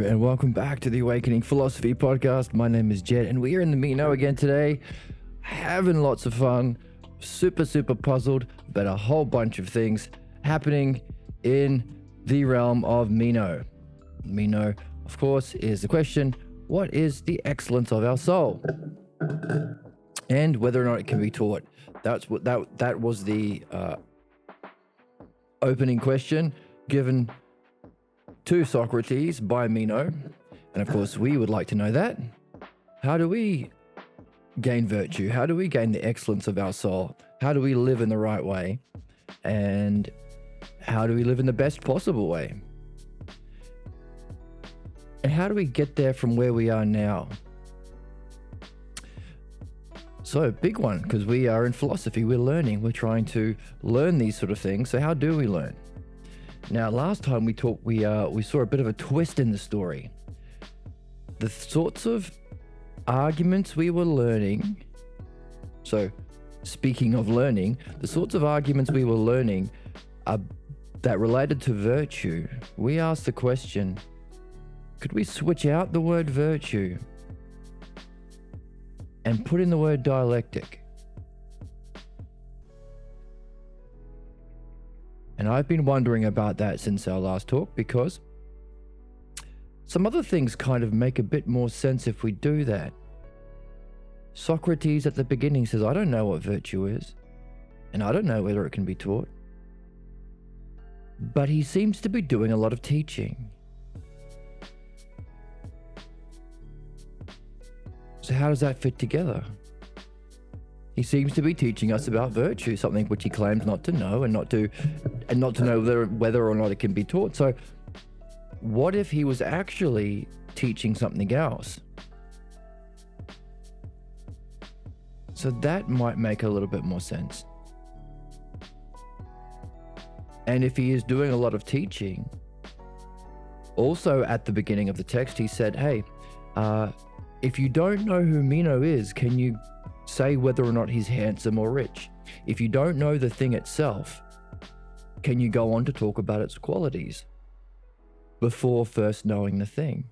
and welcome back to the Awakening Philosophy Podcast. My name is Jed, and we are in the Meno again today, having lots of fun, super puzzled about a whole bunch of things happening in the realm of Meno. Meno, of course, is the question, what is the excellence of our soul? And whether or not it can be taught. That was the opening question given to Socrates by Meno. And of course, we would like to know that. How do we gain virtue? How do we gain the excellence of our soul? How do we live in the right way? And how do we live in the best possible way? And how do we get there from where we are now? So, big one, because we are in philosophy, we're learning, we're trying to learn these sort of things. So how do we learn? Now, last time we talked, we saw a bit of a twist in the story. The sorts of arguments we were learning, so speaking of learning, the sorts of arguments we were learning that related to virtue, we asked the question, could we switch out the word virtue and put in the word dialectic? And I've been wondering about that since our last talk, because some other things kind of make a bit more sense if we do that. Socrates at the beginning says, I don't know what virtue is, and I don't know whether it can be taught. But he seems to be doing a lot of teaching. So how does that fit together? He seems to be teaching us about virtue, something which he claims not to know and not to know whether or not it can be taught. So what if he was actually teaching something else? So that might make a little bit more sense. And if he is doing a lot of teaching, also at the beginning of the text, he said, hey, if you don't know who Meno is, can you say whether or not he's handsome or rich? If you don't know the thing itself, can you go on to talk about its qualities before first knowing the thing?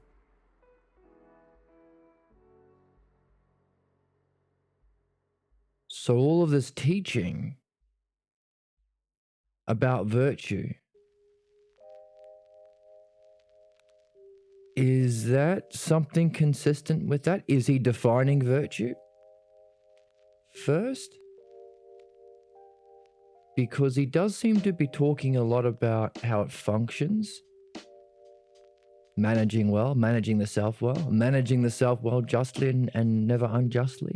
So all of this teaching about virtue, is that something consistent with that? Is he defining virtue first? Because he does seem to be talking a lot about how it functions. Managing well, managing the self well justly and never unjustly.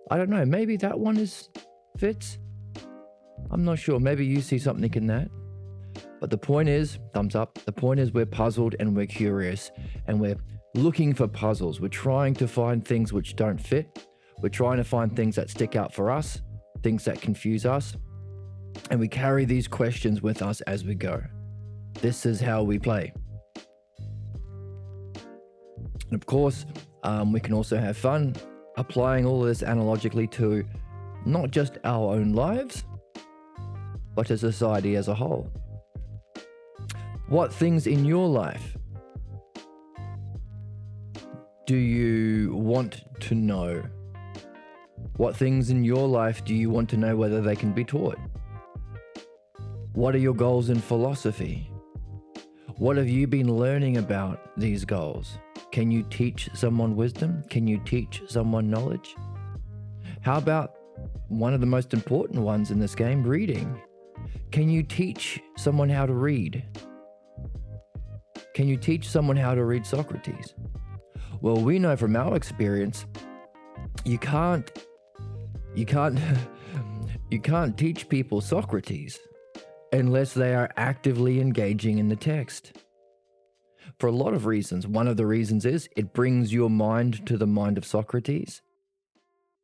I don't know, maybe that one fits. I'm not sure, maybe you see something in that. But the point is, thumbs up, the point is we're puzzled and we're curious and we're looking for puzzles. We're trying to find things which don't fit. We're trying to find things that stick out for us, things that confuse us. And we carry these questions with us as we go. This is how we play. And of course, we can also have fun applying all of this analogically to not just our own lives, but to society as a whole. What things in your life do you want to know? What things in your life do you want to know whether they can be taught? What are your goals in philosophy? What have you been learning about these goals? Can you teach someone wisdom? Can you teach someone knowledge? How about one of the most important ones in this game, reading? Can you teach someone how to read? Can you teach someone how to read Socrates? Well, we know from our experience, you can't teach people Socrates unless they are actively engaging in the text. For a lot of reasons. One of the reasons is it brings your mind to the mind of Socrates.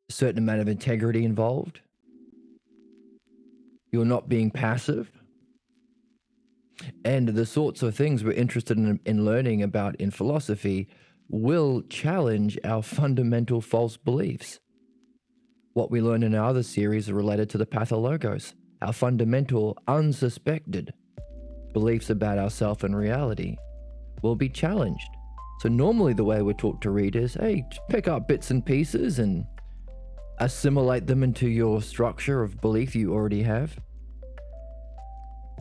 A certain amount of integrity involved. You're not being passive. And the sorts of things we're interested in learning about in philosophy will challenge our fundamental false beliefs. What we learn in our other series are related to the pathologos, our fundamental, unsuspected beliefs about ourself and reality will be challenged So normally the way we're taught to read is, hey, pick up bits and pieces and assimilate them into your structure of belief you already have.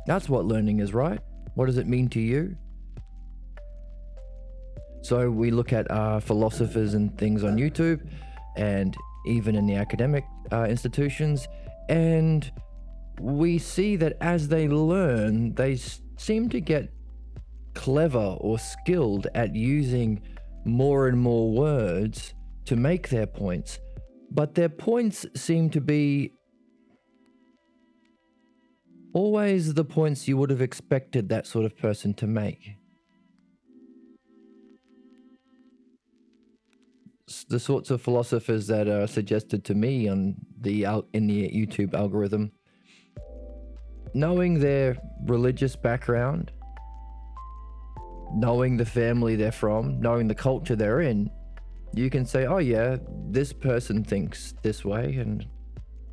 That's what learning is, right? What does it mean to you? So we look at philosophers and things on YouTube, and even in the academic institutions, and we see that as they learn, they seem to get clever or skilled at using more and more words to make their points, but their points seem to be always the points you would have expected that sort of person to make. The sorts of philosophers that are suggested to me in the YouTube algorithm, knowing their religious background, knowing the family they're from, knowing the culture they're in, you can say, oh yeah, this person thinks this way, and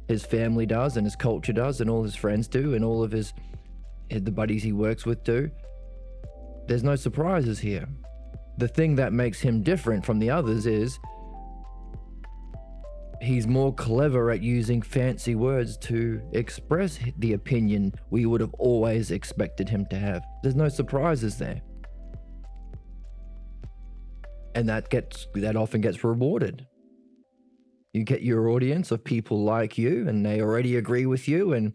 his family does, and his culture does, and all his friends do, and all of the buddies he works with do. There's no surprises here. The thing that makes him different from the others is he's more clever at using fancy words to express the opinion we would have always expected him to have. There's no surprises there. And that often gets rewarded. You get your audience of people like you, and they already agree with you, and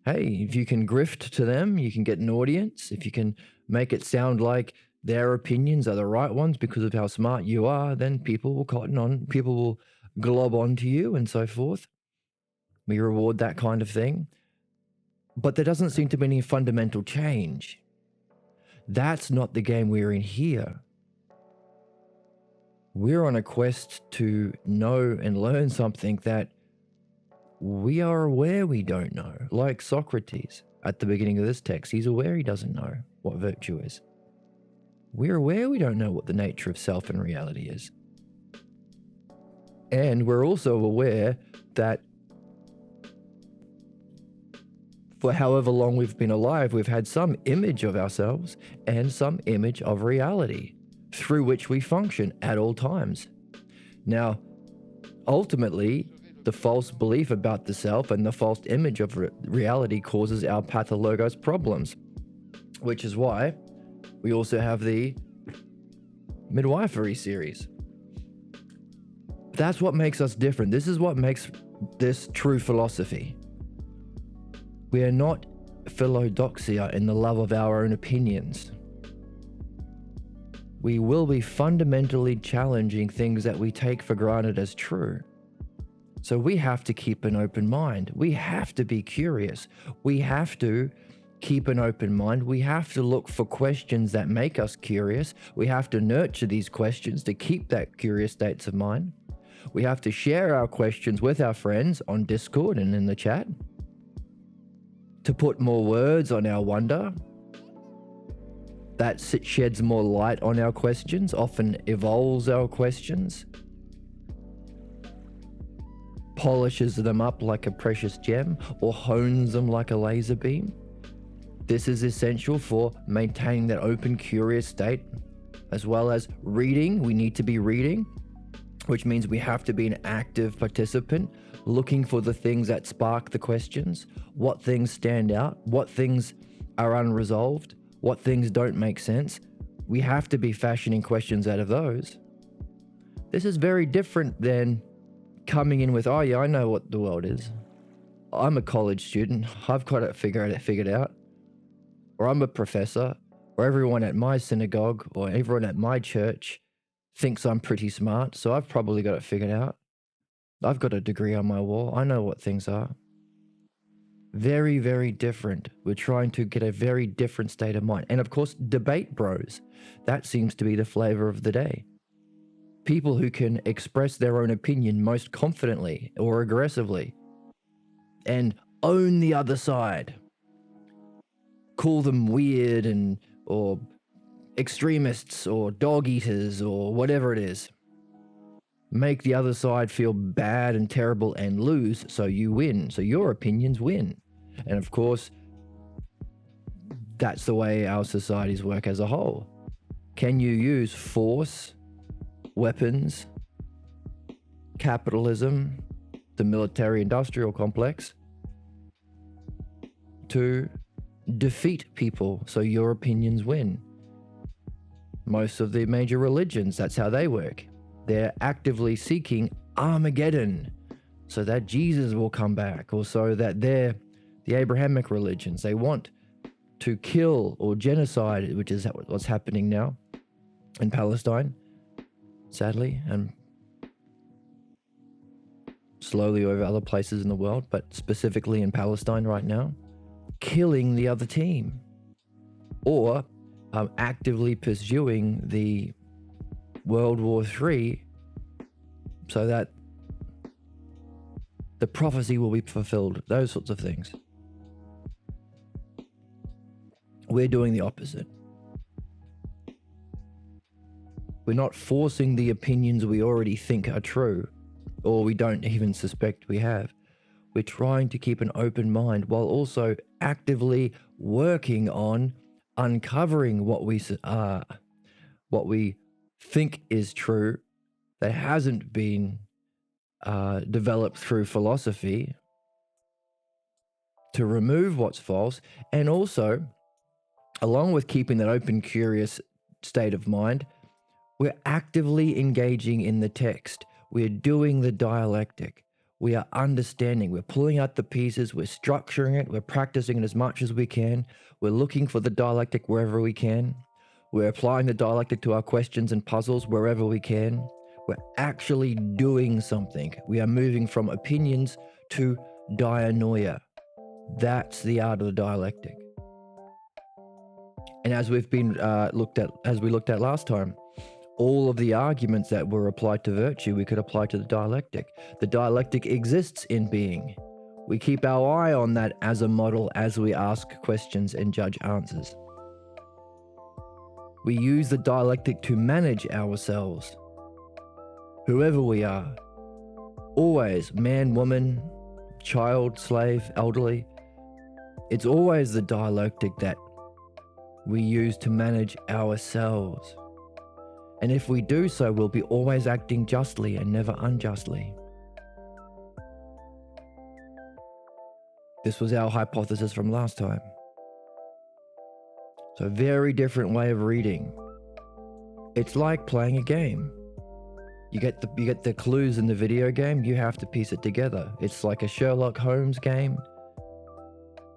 hey, if you can grift to them, you can get an audience. If you can make it sound like their opinions are the right ones because of how smart you are, then people will cotton on, people will glob onto you and so forth. We reward that kind of thing. But there doesn't seem to be any fundamental change. That's not the game we're in here. We're on a quest to know and learn something that we are aware we don't know. Like Socrates at the beginning of this text, he's aware he doesn't know what virtue is. We're aware we don't know what the nature of self and reality is. And we're also aware that for however long we've been alive, we've had some image of ourselves and some image of reality through which we function at all times. Now, ultimately, the false belief about the self and the false image of reality causes our pathologos problems, which is why we also have the midwifery series. That's what makes us different. This is what makes this true philosophy. We are not philodoxia in the love of our own opinions. We will be fundamentally challenging things that we take for granted as true. So we have to keep an open mind. We have to be curious. We have to keep an open mind. We have to look for questions that make us curious. We have to nurture these questions to keep that curious states of mind. We have to share our questions with our friends on Discord and in the chat to put more words on our wonder. That sheds more light on our questions, often evolves our questions, polishes them up like a precious gem, or hones them like a laser beam. This is essential for maintaining that open, curious state, as well as reading. We need to be reading, which means we have to be an active participant, looking for the things that spark the questions, what things stand out, what things are unresolved, what things don't make sense. We have to be fashioning questions out of those. This is very different than coming in with, oh yeah, I know what the world is. I'm a college student. I've got it figured out. Or I'm a professor, or everyone at my synagogue or everyone at my church thinks I'm pretty smart, so I've probably got it figured out. I've got a degree on my wall. I know what things are. Very, very different. We're trying to get a very different state of mind. And of course, debate bros. That seems to be the flavor of the day. People who can express their own opinion most confidently or aggressively and own the other side. Call them weird or extremists or dog eaters or whatever it is. Make the other side feel bad and terrible and lose, so you win, so your opinions win. And of course, that's the way our societies work as a whole. Can you use force, weapons, capitalism, the military-industrial complex to defeat people so your opinions win? Most of the major religions, that's how they work. They're actively seeking Armageddon so that Jesus will come back, or so that the Abrahamic religions, they want to kill or genocide, which is what's happening now in Palestine, sadly, and slowly over other places in the world, but specifically in Palestine right now, killing the other team, or actively pursuing the World War III so that the prophecy will be fulfilled, those sorts of things. We're doing the opposite. We're not forcing the opinions we already think are true, or we don't even suspect we have. We're trying to keep an open mind while also actively working on uncovering what we think is true that hasn't been developed through philosophy, to remove what's false, and also, along with keeping that open, curious state of mind, we're actively engaging in the text. We're doing the dialectic. We are understanding. We're pulling out the pieces. We're structuring it. We're practicing it as much as we can. We're looking for the dialectic wherever we can. We're applying the dialectic to our questions and puzzles wherever we can. We're actually doing something. We are moving from opinions to dianoia. That's the art of the dialectic. And as we've been looked at last time, all of the arguments that were applied to virtue, we could apply to the dialectic. The dialectic exists in being. We keep our eye on that as a model as we ask questions and judge answers. We use the dialectic to manage ourselves, whoever we are. Always, man, woman, child, slave, elderly. It's always the dialectic that we use to manage ourselves. And if we do so, we'll be always acting justly and never unjustly. This was our hypothesis from last time. So very different way of reading. It's like playing a game. You get the clues in the video game, you have to piece it together. It's like a Sherlock Holmes game.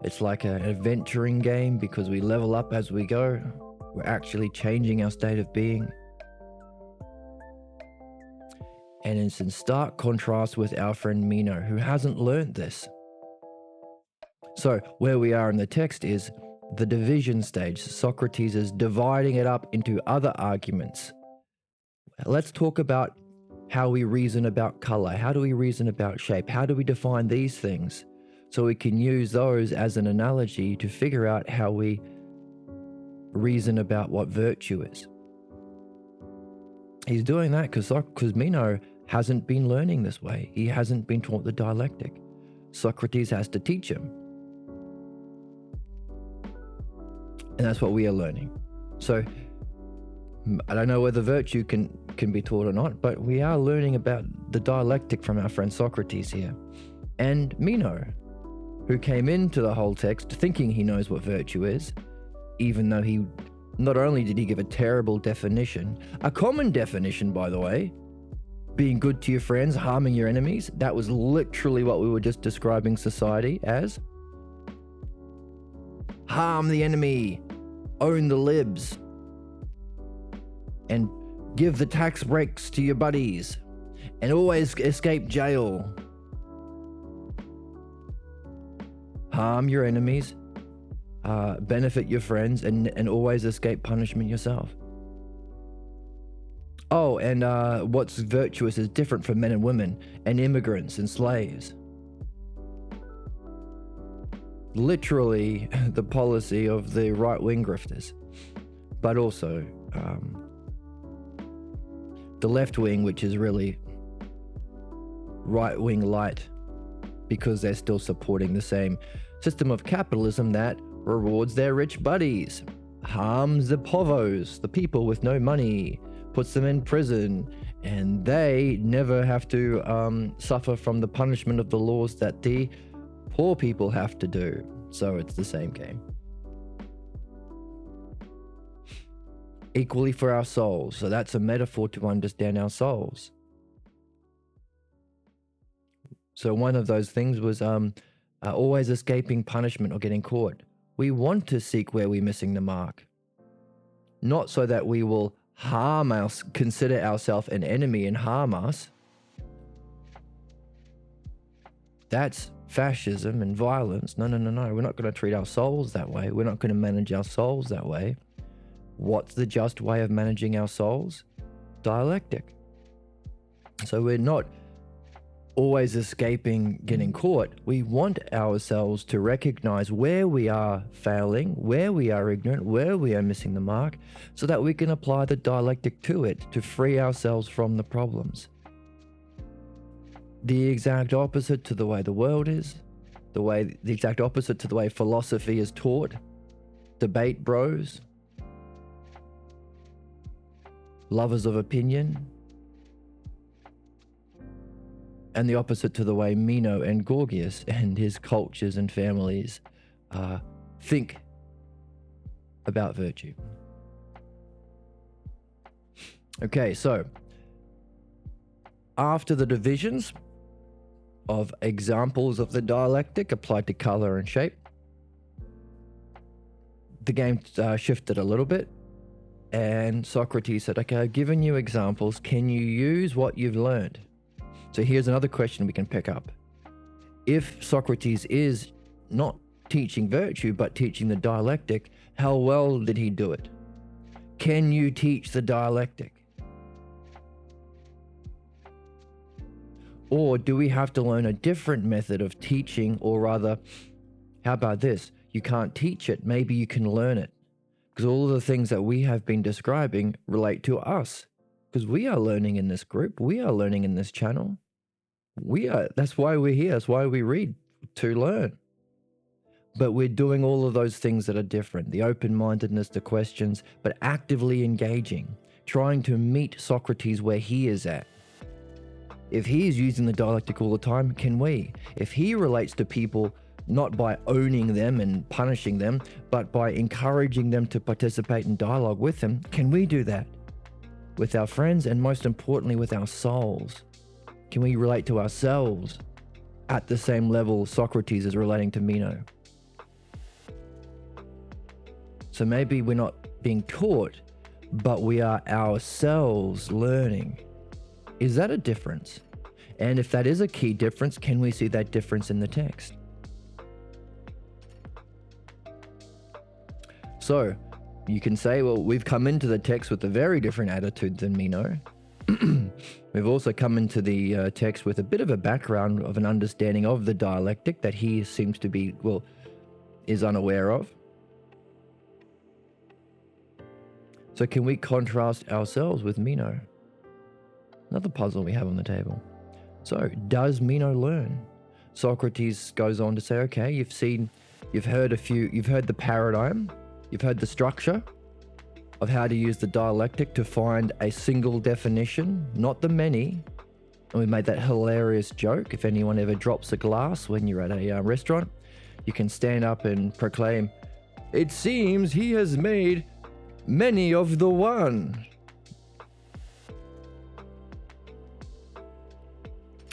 It's like an adventuring game because we level up as we go. We're actually changing our state of being. And it's in stark contrast with our friend Meno, who hasn't learned this. So where we are in the text is the division stage. Socrates is dividing it up into other arguments. Let's talk about how we reason about color. How do we reason about shape? How do we define these things? So we can use those as an analogy to figure out how we reason about what virtue is. He's doing that because Meno hasn't been learning this way. He hasn't been taught the dialectic. Socrates has to teach him. And that's what we are learning. So I don't know whether virtue can be taught or not, but we are learning about the dialectic from our friend Socrates here. And Meno, who came into the whole text thinking he knows what virtue is, even though he not only did he give a terrible definition, a common definition, by the way, being good to your friends, harming your enemies. That was literally what we were just describing society as. Harm the enemy, own the libs, and give the tax breaks to your buddies, and always escape jail. Harm your enemies, benefit your friends, and always escape punishment yourself. Oh, and what's virtuous is different for men and women, and immigrants and slaves. Literally the policy of the right-wing grifters, but also the left wing, which is really right-wing light, because they're still supporting the same system of capitalism that rewards their rich buddies. harms the povos, the people with no money, puts them in prison, and they never have to suffer from the punishment of the laws that the poor people have to do. So it's the same game. Equally for our souls. So that's a metaphor to understand our souls. So one of those things was always escaping punishment or getting caught. We want to seek where we're missing the mark. Not so that we will harm us, consider ourselves an enemy and harm us. That's fascism and violence. No. We're not going to treat our souls that way. We're not going to manage our souls that way. What's the just way of managing our souls? Dialectic. So we're not always escaping getting caught. We want ourselves to recognize where we are failing, where we are ignorant, where we are missing the mark, so that we can apply the dialectic to it to free ourselves from the problems. The exact opposite to the way the world is, the exact opposite to the way philosophy is taught. Debate bros, lovers of opinion, and the opposite to the way Meno and Gorgias and his cultures and families think about virtue. Okay, so after the divisions of examples of the dialectic applied to color and shape, the game shifted a little bit, and Socrates said, okay, I've given you examples. Can you use what you've learned? So here's another question we can pick up. If Socrates is not teaching virtue, but teaching the dialectic, how well did he do it? Can you teach the dialectic? Or do we have to learn a different method of teaching? Or rather, how about this? You can't teach it, maybe you can learn it. Because all of the things that we have been describing relate to us. Because we are learning in this group, we are learning in this channel. That's why we're here, that's why we read, to learn. But we're doing all of those things that are different. The open-mindedness, the questions, but actively engaging, trying to meet Socrates where he is at. If he is using the dialectic all the time, can we? If he relates to people not by owning them and punishing them, but by encouraging them to participate in dialogue with him, can we do that? With our friends, and most importantly, with our souls. Can we relate to ourselves at the same level Socrates is relating to Meno? So maybe we're not being taught, but we are ourselves learning. Is that a difference? And if that is a key difference, can we see that difference in the text? So you can say, well, we've come into the text with a very different attitude than Meno. We've also come into the text with a bit of a background of an understanding of the dialectic that he seems to be, is unaware of. So can we contrast ourselves with Meno? Another puzzle we have on the table. So does Meno learn? Socrates goes on to say, okay, you've heard the paradigm, you've heard the structure of how to use the dialectic to find a single definition, not the many. And we made that hilarious joke. If anyone ever drops a glass when you're at a restaurant, you can stand up and proclaim, "It seems he has made many of the one."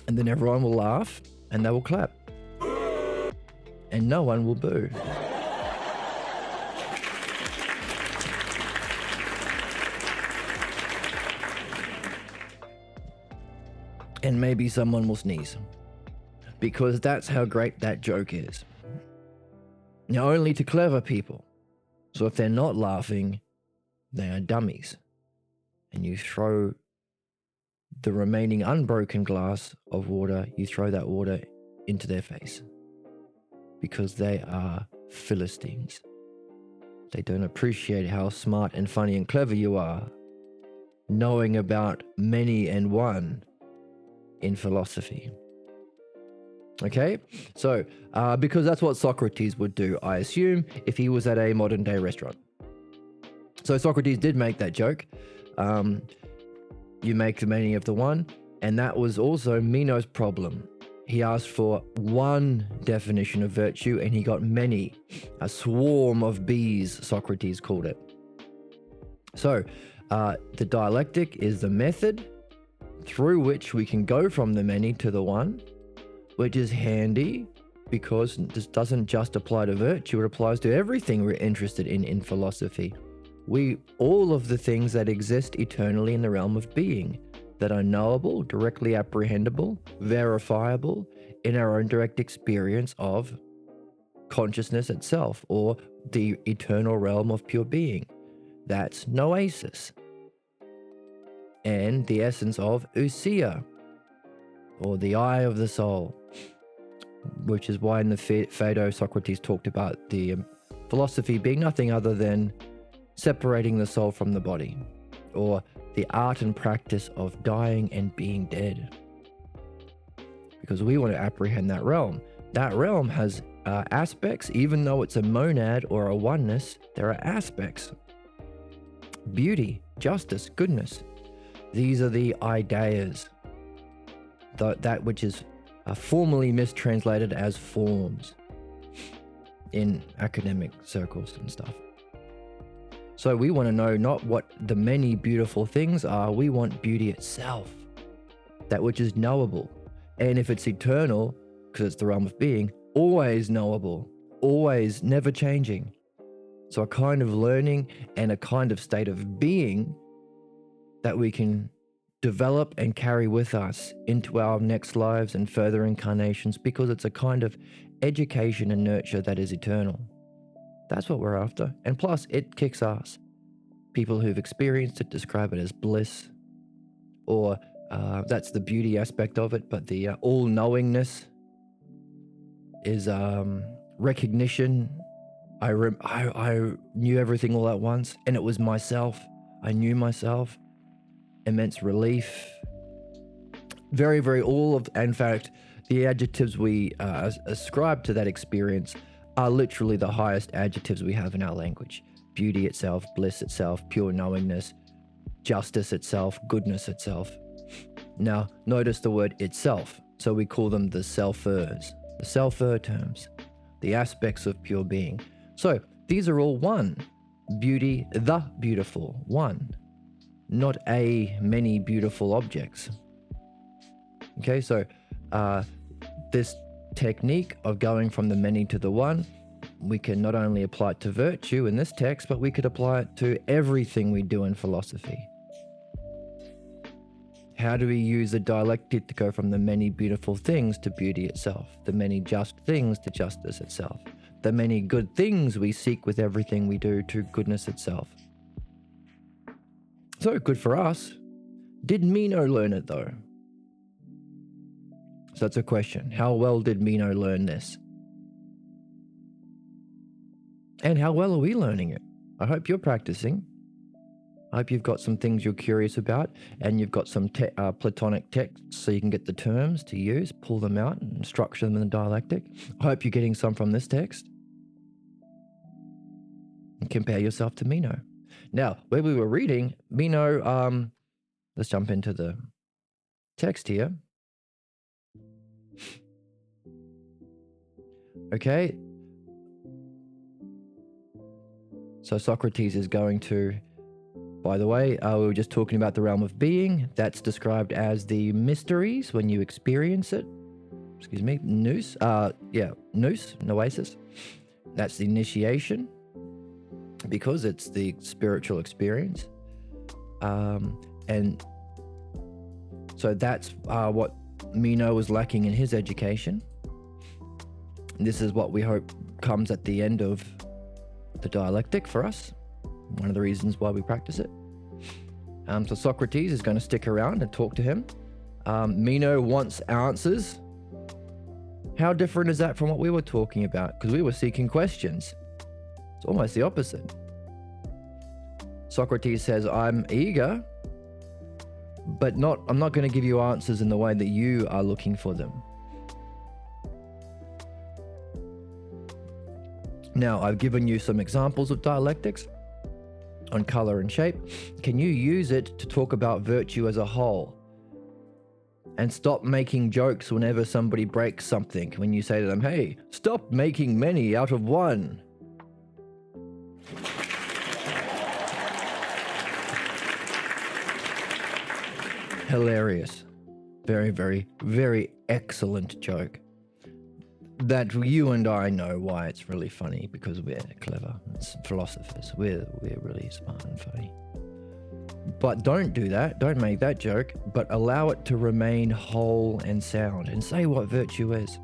And then everyone will laugh and they will clap. And no one will boo. And maybe someone will sneeze, because that's how great that joke is. Now, only to clever people. So if they're not laughing, they are dummies. And you throw the remaining unbroken glass of water, you throw that water into their face, because they are Philistines. They don't appreciate how smart and funny and clever you are, knowing about many and one in philosophy. Okay, so because that's what Socrates would do, I assume, if he was at a modern day restaurant. So Socrates did make that joke. You make the many of the one. And that was also Meno's problem. He asked for one definition of virtue and he got many. A swarm of bees, Socrates called it. So the dialectic is the method through which we can go from the many to the one, which is handy because this doesn't just apply to virtue, it applies to everything we're interested in philosophy. All of the things that exist eternally in the realm of being, that are knowable, directly apprehendable, verifiable in our own direct experience of consciousness itself, or the eternal realm of pure being. That's noesis. And the essence of ousia, or the eye of the soul, which is why in the Phaedo, Socrates talked about the philosophy being nothing other than separating the soul from the body, or the art and practice of dying and being dead. Because we want to apprehend that realm. That realm has aspects, even though it's a monad or a oneness, there are aspects. Beauty, justice, goodness. These are the ideas. That which is formally mistranslated as forms in academic circles and stuff. So we want to know not what the many beautiful things are, we want beauty itself, that which is knowable. And if it's eternal, because it's the realm of being, always knowable, always never changing. So a kind of learning and a kind of state of being that we can develop and carry with us into our next lives and further incarnations, because it's a kind of education and nurture that is eternal. That's what we're after. And plus, it kicks ass. People who've experienced it describe it as bliss, or that's the beauty aspect of it. But the all-knowingness is recognition. I knew everything all at once, and it was myself. I knew myself. Immense relief. Very, very in fact, the adjectives we ascribe to that experience are literally the highest adjectives we have in our language. Beauty itself, bliss itself, pure knowingness, justice itself, goodness itself. Now, notice the word itself. So we call them the selfers, the selfer terms, the aspects of pure being. So these are all one. Beauty, the beautiful, one. Not many beautiful objects. Okay, so this technique of going from the many to the one, we can not only apply it to virtue in this text, but we could apply it to everything we do in philosophy. How do we use the dialectic to go from the many beautiful things to beauty itself, the many just things to justice itself, the many good things we seek with everything we do to goodness itself? So good for us. Did Meno learn it though? So that's a question. How well did Meno learn this? And how well are we learning it? I hope you're practicing. I hope you've got some things you're curious about, and you've got some Platonic texts so you can get the terms to use, pull them out and structure them in the dialectic. I hope you're getting some from this text. And compare yourself to Meno. Now, where we were reading, Meno, let's jump into the text here. Okay. So Socrates is going to, by the way, we were just talking about the realm of being. That's described as the mysteries when you experience it. Excuse me, nous. Nous, noesis. That's the initiation, because it's the spiritual experience. And so that's what Meno was lacking in his education. This is what we hope comes at the end of the dialectic for us. One of the reasons why we practice it. So Socrates is going to stick around and talk to him. Meno wants answers. How different is that from what we were talking about? Because we were seeking questions. It's almost the opposite. Socrates says, I'm eager, but I'm not going to give you answers in the way that you are looking for them. Now, I've given you some examples of dialectics. on color and shape, can you use it to talk about virtue as a whole? And stop making jokes whenever somebody breaks something. When you say to them, hey, stop making many out of one. Hilarious. Very, very, very excellent joke. That you and I know why it's really funny, because we're clever. It's philosophers. We're really smart and funny. But don't do that. Don't make that joke, but allow it to remain whole and sound, and say what virtue is.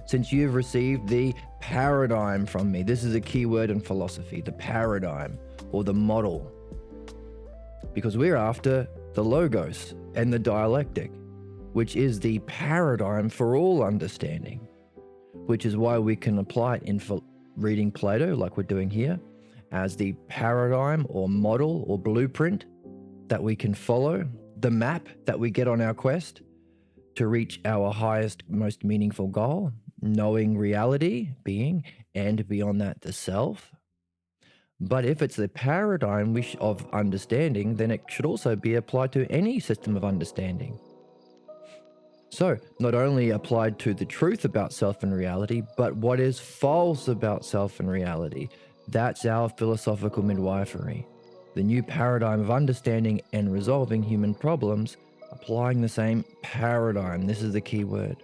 Since you've received the paradigm from me, this is a key word in philosophy, the paradigm or the model, because we're after the logos and the dialectic, which is the paradigm for all understanding, which is why we can apply it in reading Plato, like we're doing here, as the paradigm or model or blueprint that we can follow, the map that we get on our quest to reach our highest, most meaningful goal, knowing reality, being, and beyond that, the self. But if it's the paradigm of understanding, then it should also be applied to any system of understanding. So, not only applied to the truth about self and reality, but what is false about self and reality. That's our philosophical midwifery. The new paradigm of understanding and resolving human problems, applying the same paradigm. This is the key word.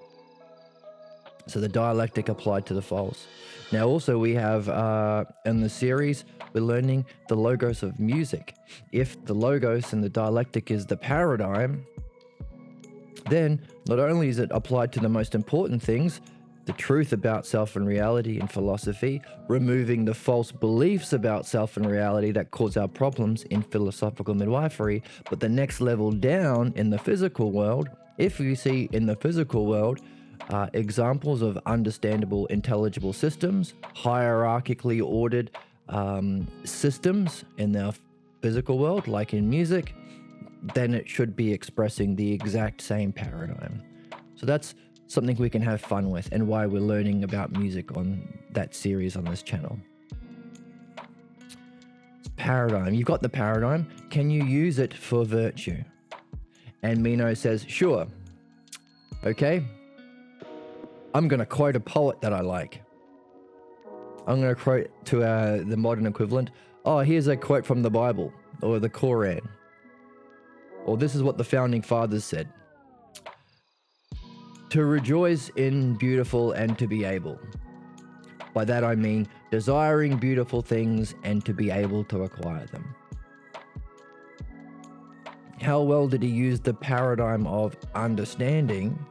So the dialectic applied to the false. Now also we have, in the series, we're learning the logos of music. If the logos and the dialectic is the paradigm, then not only is it applied to the most important things, the truth about self and reality in philosophy, removing the false beliefs about self and reality that cause our problems in philosophical midwifery, but the next level down in the physical world, if we see in the physical world examples of understandable, intelligible systems, hierarchically ordered systems in the physical world, like in music, then it should be expressing the exact same paradigm. So that's something we can have fun with, and why we're learning about music on that series on this channel. Paradigm. You've got the paradigm. Can you use it for virtue? And Meno says, sure. Okay. I'm going to quote a poet that I like. I'm going to quote to the modern equivalent. Oh, here's a quote from the Bible or the Quran. Or this is what the founding fathers said. To rejoice in beautiful and to be able. By that I mean desiring beautiful things and to be able to acquire them. How well did he use the paradigm of understanding,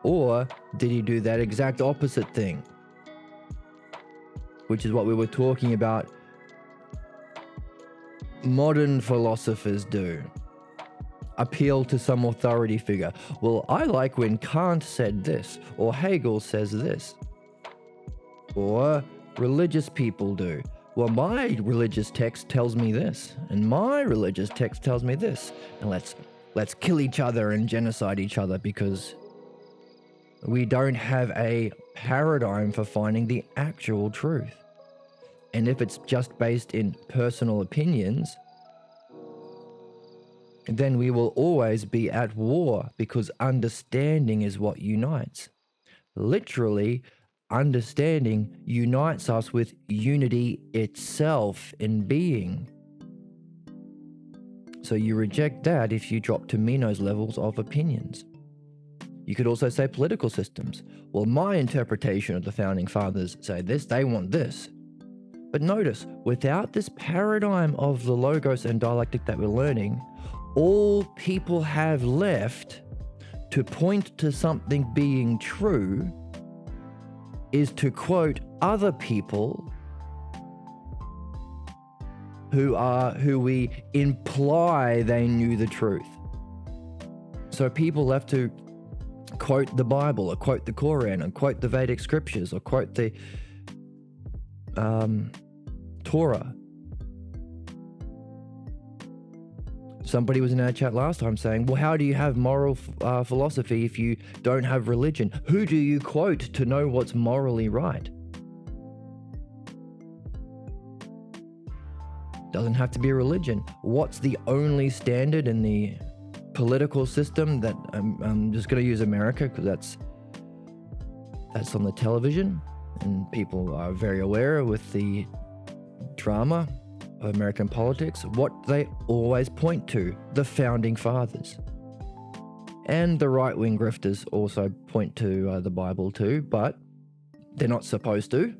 or did he do that exact opposite thing? Which is what we were talking about modern philosophers do. Appeal to some authority figure. Well, I like when Kant said this, or Hegel says this, or religious people do. Well, my religious text tells me this, and my religious text tells me this, and let's kill each other and genocide each other because we don't have a paradigm for finding the actual truth. And if it's just based in personal opinions, then we will always be at war, because understanding is what unites. Literally, understanding unites us with unity itself in being. So you reject that if you drop to Meno's levels of opinions. You could also say political systems. Well, my interpretation of the founding fathers say this, they want this. But notice, without this paradigm of the logos and dialectic that we're learning, all people have left to point to something being true is to quote other people who we imply they knew the truth. So people left to quote the Bible, or quote the Quran, or quote the Vedic scriptures, or quote the Torah. Somebody was in our chat last time saying, well, how do you have moral philosophy if you don't have religion? Who do you quote to know what's morally right? Doesn't have to be a religion. What's the only standard in the political system that I'm just going to use America because that's on the television and people are very aware with the drama of American politics. What they always point to, the founding fathers. And the right-wing grifters also point to the Bible too, but they're not supposed to.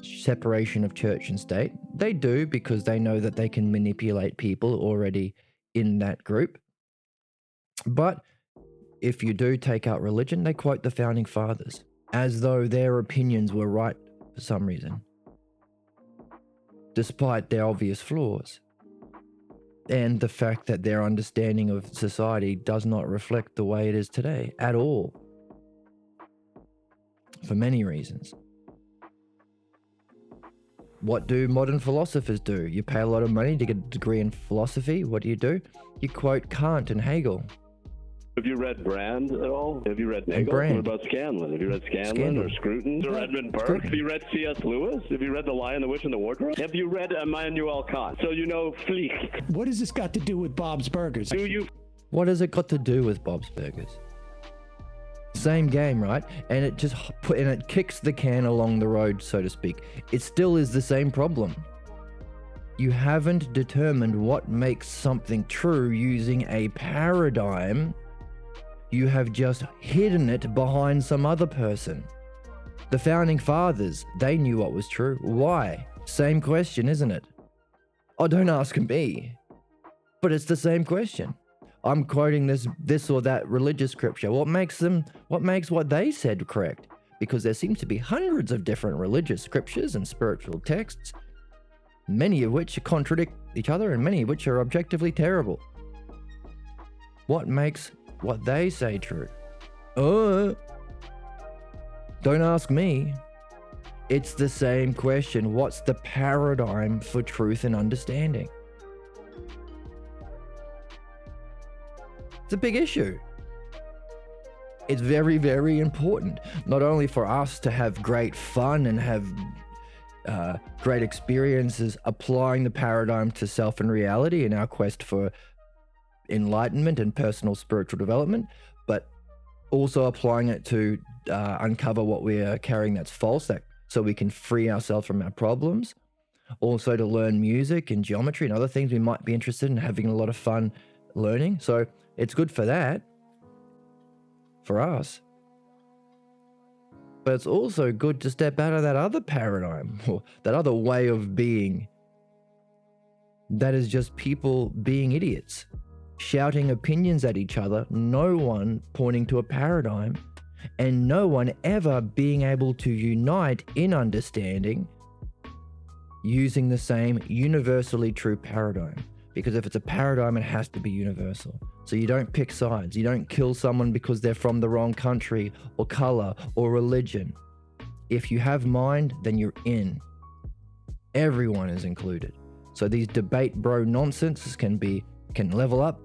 Separation of church and state. They do because they know that they can manipulate people already in that group. But if you do take out religion, they quote the founding fathers as though their opinions were right for some reason, despite their obvious flaws. And the fact that their understanding of society does not reflect the way it is today at all. For many reasons. What do modern philosophers do? You pay a lot of money to get a degree in philosophy. What do? You quote Kant and Hegel. Have you read Brand at all? Have you read Nagel? Brand. What about Scanlon? Have you read Scanlon or Scruton or Edmund Burke? Have you read C.S. Lewis? Have you read The Lion, the Witch, and the Wardrobe? Have you read Immanuel Kant? So you know Flick. What has this got to do with Bob's Burgers? Do you? What has it got to do with Bob's Burgers? Same game, right? And it kicks the can along the road, so to speak. It still is the same problem. You haven't determined what makes something true using a paradigm. You have just hidden it behind some other person. The founding fathers, they knew what was true. Why? Same question, isn't it? Oh, don't ask me. But it's the same question. I'm quoting this or that religious scripture. What makes what they said correct? Because there seems to be hundreds of different religious scriptures and spiritual texts, many of which contradict each other and many of which are objectively terrible. What makes what they say true? Don't ask me. It's the same question. What's the paradigm for truth and understanding? It's a big issue. It's very, very important, not only for us to have great fun and have great experiences applying the paradigm to self and reality in our quest for enlightenment and personal spiritual development, but also applying it to uncover what we are carrying that's false, so we can free ourselves from our problems. Also to learn music and geometry and other things we might be interested in, having a lot of fun learning. So it's good for that, for us. But it's also good to step out of that other paradigm, or that other way of being. That is just people being idiots, shouting opinions at each other, no one pointing to a paradigm, and no one ever being able to unite in understanding using the same universally true paradigm. Because if it's a paradigm, it has to be universal. So you don't pick sides. You don't kill someone because they're from the wrong country or color or religion. If you have mind, then you're in. Everyone is included. So these debate bro nonsense can level up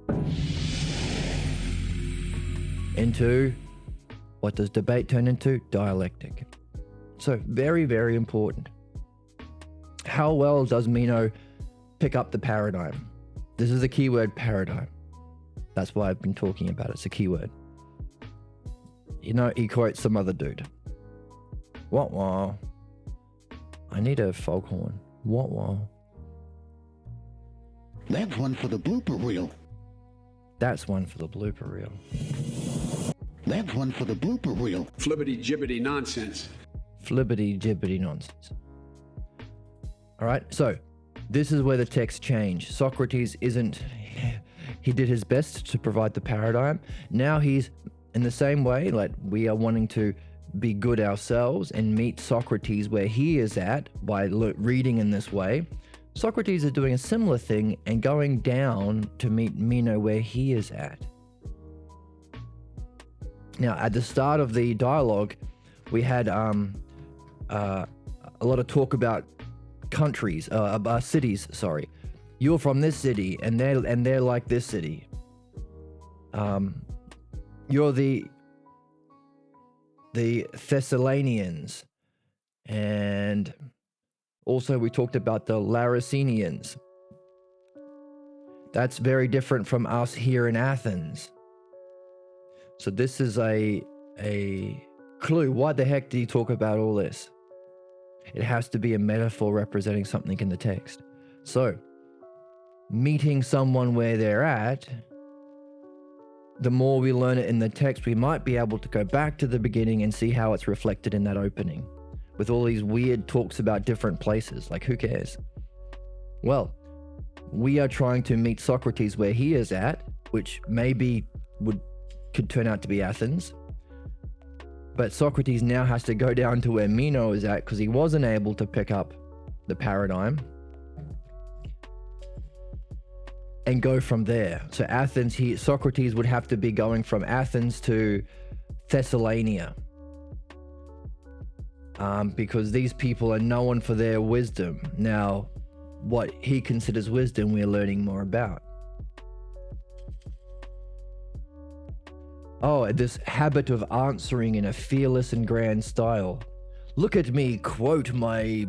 into, what does debate turn into? Dialectic. So very, very important. How well does Meno pick up the paradigm? This is the keyword, paradigm. That's why I've been talking about it. It's a keyword. You know, he quotes some other dude. What wow? I need a foghorn. What wow? That's one for the blooper reel. That's one for the blooper reel. That's one for the blooper reel. Flibbity-gibbity nonsense. Flibbity-gibbity nonsense. All right, so this is where the text changed. Socrates he did his best to provide the paradigm. Now he's in the same way, like we are wanting to be good ourselves and meet Socrates where he is at by reading in this way. Socrates is doing a similar thing and going down to meet Meno where he is at. Now, at the start of the dialogue, we had a lot of talk about countries, cities, sorry. You're from this city and they're like this city. You're the Thessalonians and Also, we talked about the Laracenians. That's very different from us here in Athens. So this is a clue. Why the heck did he talk about all this? It has to be a metaphor representing something in the text. So, meeting someone where they're at, the more we learn it in the text, we might be able to go back to the beginning and see how it's reflected in that opening. With all these weird talks about different places, like who cares? Well, we are trying to meet Socrates where he is at, which maybe could turn out to be Athens. But Socrates now has to go down to where Meno is at because he wasn't able to pick up the paradigm and go from there. So Athens, Socrates would have to be going from Athens to Thessalonia, because these people are known for their wisdom. Now, what he considers wisdom, we're learning more about. Oh, this habit of answering in a fearless and grand style. Look at me quote my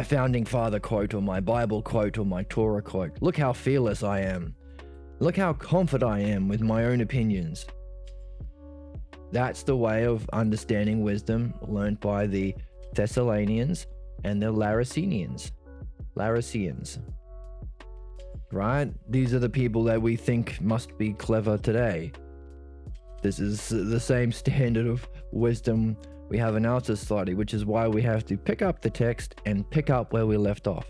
founding father quote, or my Bible quote, or my Torah quote. Look how fearless I am. Look how confident I am with my own opinions. That's the way of understanding wisdom learned by the Thessalonians and the Laracenians. Right? These are the people that we think must be clever today. This is the same standard of wisdom we have in our society, which is why we have to pick up the text and pick up where we left off,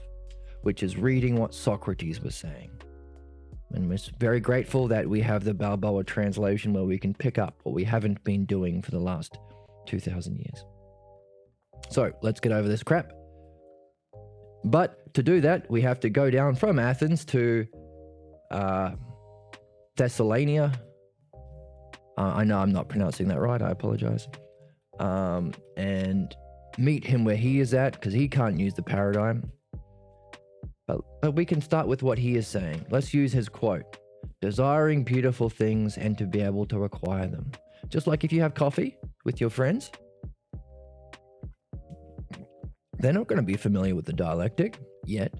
which is reading what Socrates was saying. And we're very grateful that we have the Balboa translation where we can pick up what we haven't been doing for the last 2,000 years. So let's get over this crap. But to do that, we have to go down from Athens to Thessalonia. I know I'm not pronouncing that right. I apologize. And meet him where he is at, because he can't use the paradigm. But we can start with what he is saying. Let's use his quote. Desiring beautiful things and to be able to acquire them. Just like if you have coffee with your friends, they're not going to be familiar with the dialectic yet.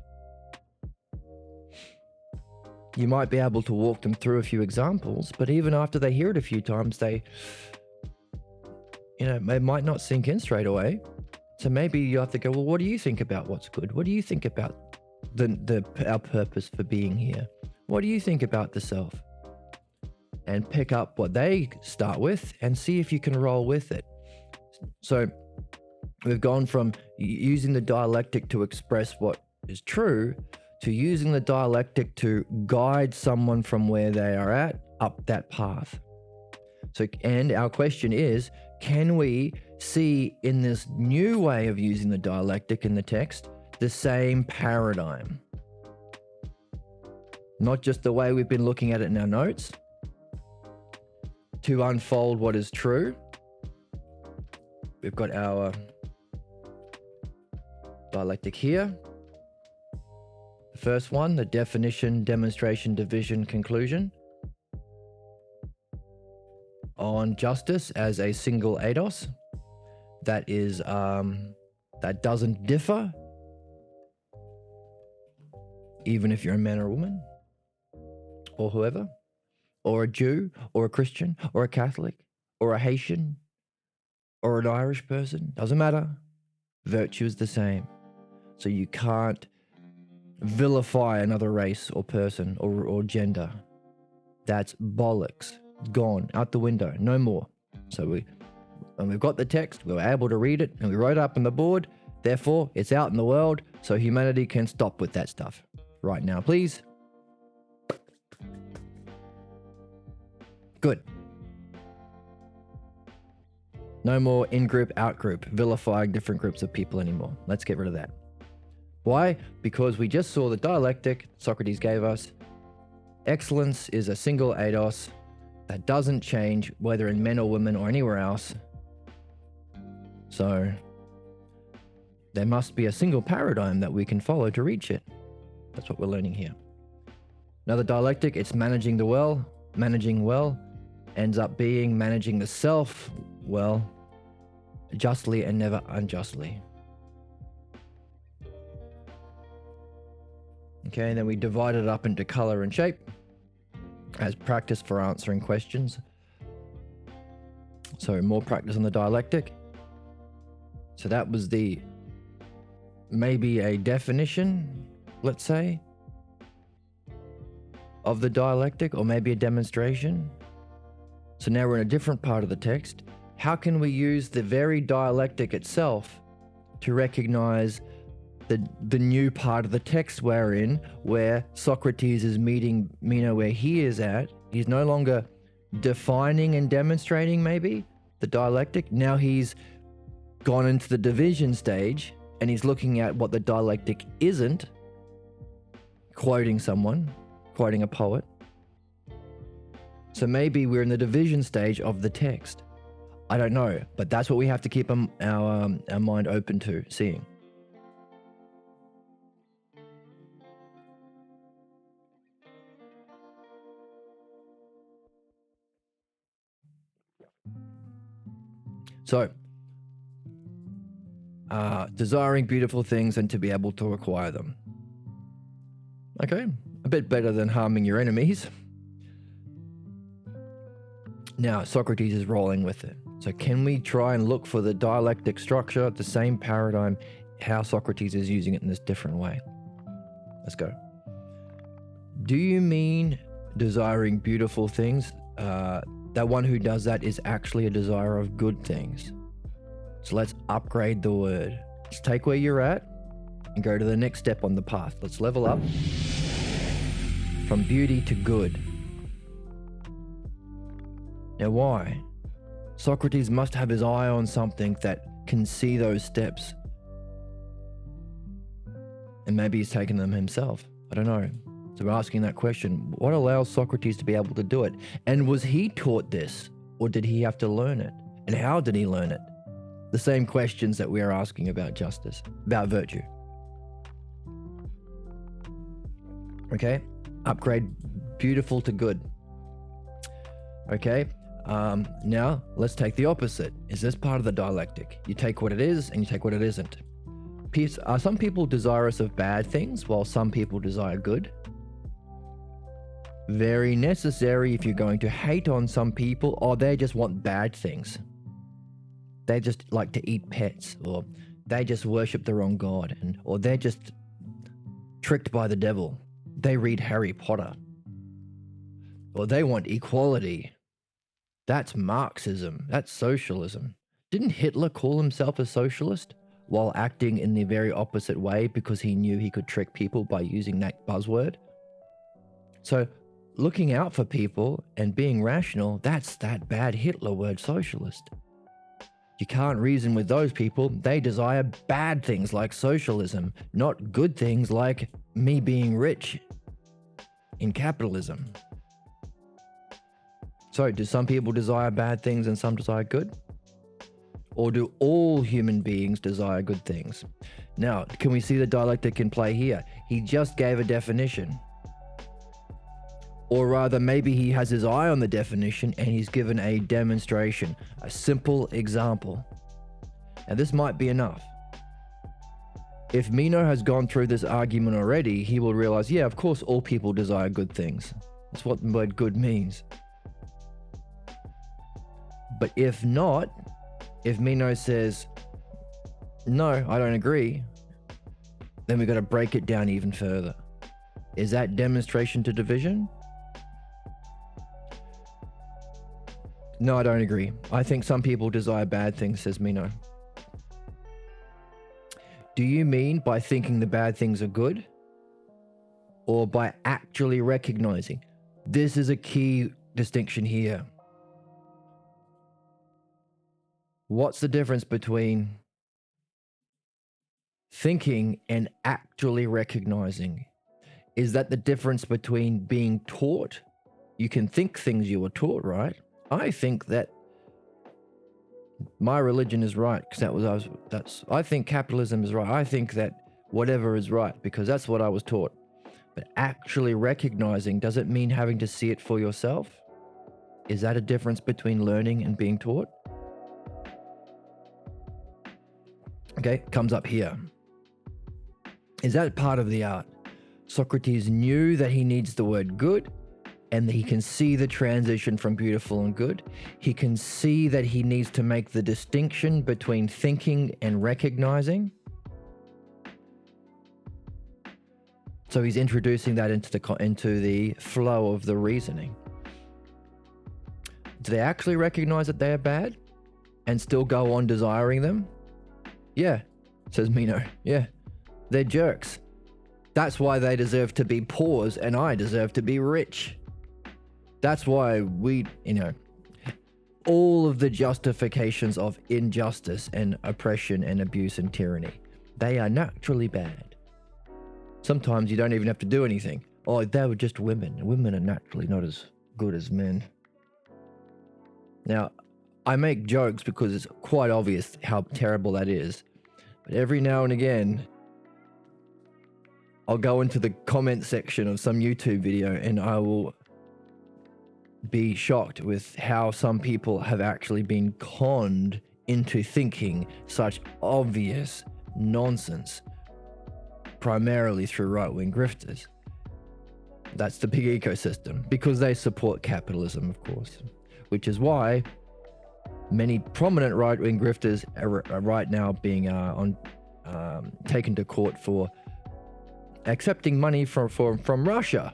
You might be able to walk them through a few examples, but even after they hear it a few times, it might not sink in straight away. So maybe you have to go, well, what do you think about what's good? What do you think about our purpose for being here? What do you think about the self? And pick up what they start with and see if you can roll with it. So we've gone from using the dialectic to express what is true to using the dialectic to guide someone from where they are at up that path. So, and our question is, can we see in this new way of using the dialectic in the text the same paradigm? Not just the way we've been looking at it in our notes, to unfold what is true. We've got our dialectic here. The first one, the definition, demonstration, division, conclusion. On justice as a single eidos. That is, that doesn't differ, even if you're a man or a woman, or whoever, or a Jew, or a Christian, or a Catholic, or a Haitian, or an Irish person. Doesn't matter. Virtue is the same. So you can't vilify another race or person or gender. That's bollocks. Gone out the window. No more. So we've got the text. We were able to read it, and we wrote it up on the board. Therefore, it's out in the world, so humanity can stop with that stuff right now, please. Good. No more in-group, out-group, vilifying different groups of people anymore. Let's get rid of that. Why? Because we just saw the dialectic Socrates gave us. Excellence is a single eidos that doesn't change whether in men or women or anywhere else. So there must be a single paradigm that we can follow to reach it. That's what we're learning here. Another dialectic, it's managing the well. Managing well ends up being managing the self well, justly and never unjustly. Okay, and then we divide it up into color and shape as practice for answering questions. So more practice on the dialectic. So that was maybe a definition, let's say, of the dialectic, or maybe a demonstration. So now we're in a different part of the text. How can we use the very dialectic itself to recognize the new part of the text we're in, where Socrates is meeting Meno where he is at? He's no longer defining and demonstrating maybe the dialectic. Now he's gone into the division stage and he's looking at what the dialectic isn't, quoting someone, quoting a poet. So maybe we're in the division stage of the text. I don't know, but that's what we have to keep our mind open to seeing. So, desiring beautiful things and to be able to acquire them. Okay, a bit better than harming your enemies. Now, Socrates is rolling with it. So can we try and look for the dialectic structure, the same paradigm, how Socrates is using it in this different way? Let's go. Do you mean desiring beautiful things? That one who does that is actually a desire of good things. So let's upgrade the word. Let's take where you're at and go to the next step on the path. Let's level up from beauty to good. Now why? Socrates must have his eye on something that can see those steps. And maybe he's taken them himself. I don't know. So we're asking that question. What allows Socrates to be able to do it? And was he taught this? Or did he have to learn it? And how did he learn it? The same questions that we are asking about justice, about virtue. Okay? Upgrade beautiful to good. Okay? Now, let's take the opposite. Is this part of the dialectic? You take what it is and you take what it isn't. Are some people desirous of bad things while some people desire good? Very necessary if you're going to hate on some people, or they just want bad things. They just like to eat pets, or they just worship the wrong god, or they're just tricked by the devil. They read Harry Potter. Or they want equality. That's Marxism. That's socialism. Didn't Hitler call himself a socialist while acting in the very opposite way because he knew he could trick people by using that buzzword? So looking out for people and being rational, that's that bad Hitler word, socialist. You can't reason with those people. They desire bad things like socialism, not good things like me being rich in capitalism. So do some people desire bad things and some desire good? Or do all human beings desire good things? Now, can we see the dialectic in play here? He just gave a definition. Or rather, maybe he has his eye on the definition and he's given a demonstration, a simple example. Now, this might be enough. If Meno has gone through this argument already, he will realize, yeah, of course, all people desire good things. That's what the word good means. But if not, if Meno says, no, I don't agree, then we've got to break it down even further. Is that demonstration to division? No, I don't agree. I think some people desire bad things, says Meno. Do you mean by thinking the bad things are good? Or by actually recognizing? This is a key distinction here. What's the difference between thinking and actually recognizing? Is that the difference between being taught? You can think things you were taught, right? I think that my religion is right because I think capitalism is right. I think that whatever is right because that's what I was taught. But actually recognizing doesn't mean having to see it for yourself. Is that a difference between learning and being taught? Okay, comes up here. Is that part of the art? Socrates knew that he needs the word good, and he can see the transition from beautiful and good. He can see that he needs to make the distinction between thinking and recognizing. So he's introducing that into the flow of the reasoning. Do they actually recognize that they are bad and still go on desiring them? Yeah, says Meno. Yeah, they're jerks. That's why they deserve to be poor and I deserve to be rich. That's why we, all of the justifications of injustice and oppression and abuse and tyranny, they are naturally bad. Sometimes you don't even have to do anything. Oh, they were just women. Women are naturally not as good as men. Now, I make jokes because it's quite obvious how terrible that is. But every now and again, I'll go into the comment section of some YouTube video and I will be shocked with how some people have actually been conned into thinking such obvious nonsense, primarily through right-wing grifters. That's the big ecosystem, because they support capitalism, of course, which is why many prominent right-wing grifters are right now being taken to court for accepting money from Russia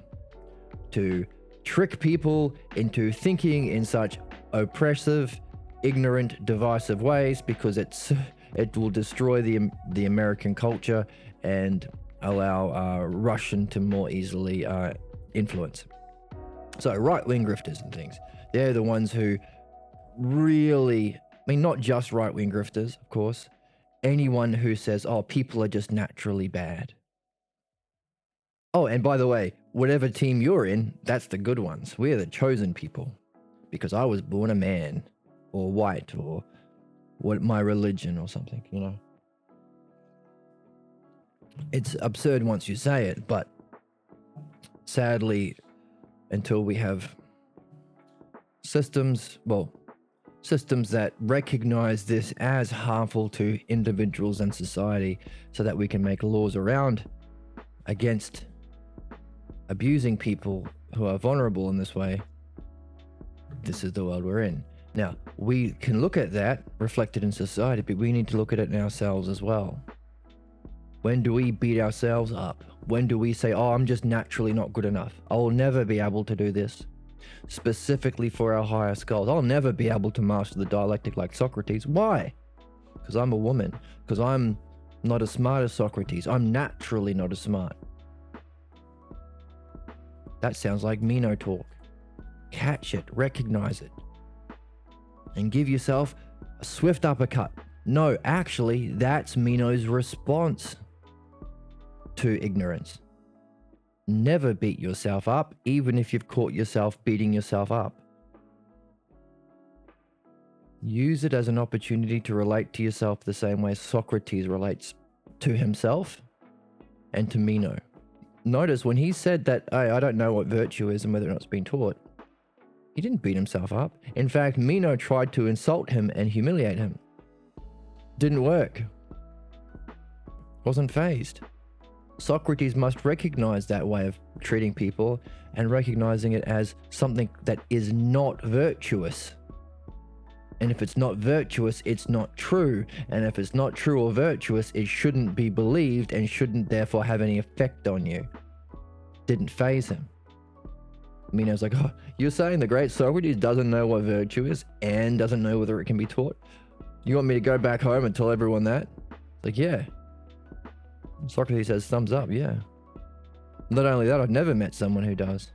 to trick people into thinking in such oppressive, ignorant, divisive ways, because it will destroy the American culture and allow Russian to more easily influence. So right-wing grifters and things, they're the ones who really, not just right-wing grifters, of course, anyone who says, oh, people are just naturally bad. Oh, and by the way, whatever team you're in, that's the good ones. We're the chosen people, because I was born a man or white or what my religion or something, It's absurd once you say it, but sadly, until we have systems that recognize this as harmful to individuals and society so that we can make laws around against abusing people who are vulnerable in this way, this is the world we're in. Now, we can look at that reflected in society, but we need to look at it in ourselves as well. When do we beat ourselves up? When do we say, oh, I'm just naturally not good enough. I will never be able to do this. Specifically for our highest goals. I'll never be able to master the dialectic like Socrates. Why? Because I'm a woman. Because I'm not as smart as Socrates. I'm naturally not as smart. That sounds like Meno talk. Catch it, recognize it, and give yourself a swift uppercut. No, actually, that's Meno's response to ignorance. Never beat yourself up, even if you've caught yourself beating yourself up. Use it as an opportunity to relate to yourself the same way Socrates relates to himself and to Meno. Notice when he said that, hey, I don't know what virtue is and whether or not it's been taught, he didn't beat himself up. In fact, Meno tried to insult him and humiliate him. Didn't work. Wasn't fazed. Socrates must recognize that way of treating people and recognizing it as something that is not virtuous. And if it's not virtuous, it's not true. And if it's not true or virtuous, it shouldn't be believed and shouldn't therefore have any effect on you. Didn't faze him. Meno's like, oh, you're saying the great Socrates doesn't know what virtue is and doesn't know whether it can be taught? You want me to go back home and tell everyone that? Like, yeah. Socrates says thumbs up, yeah. Not only that, I've never met someone who does.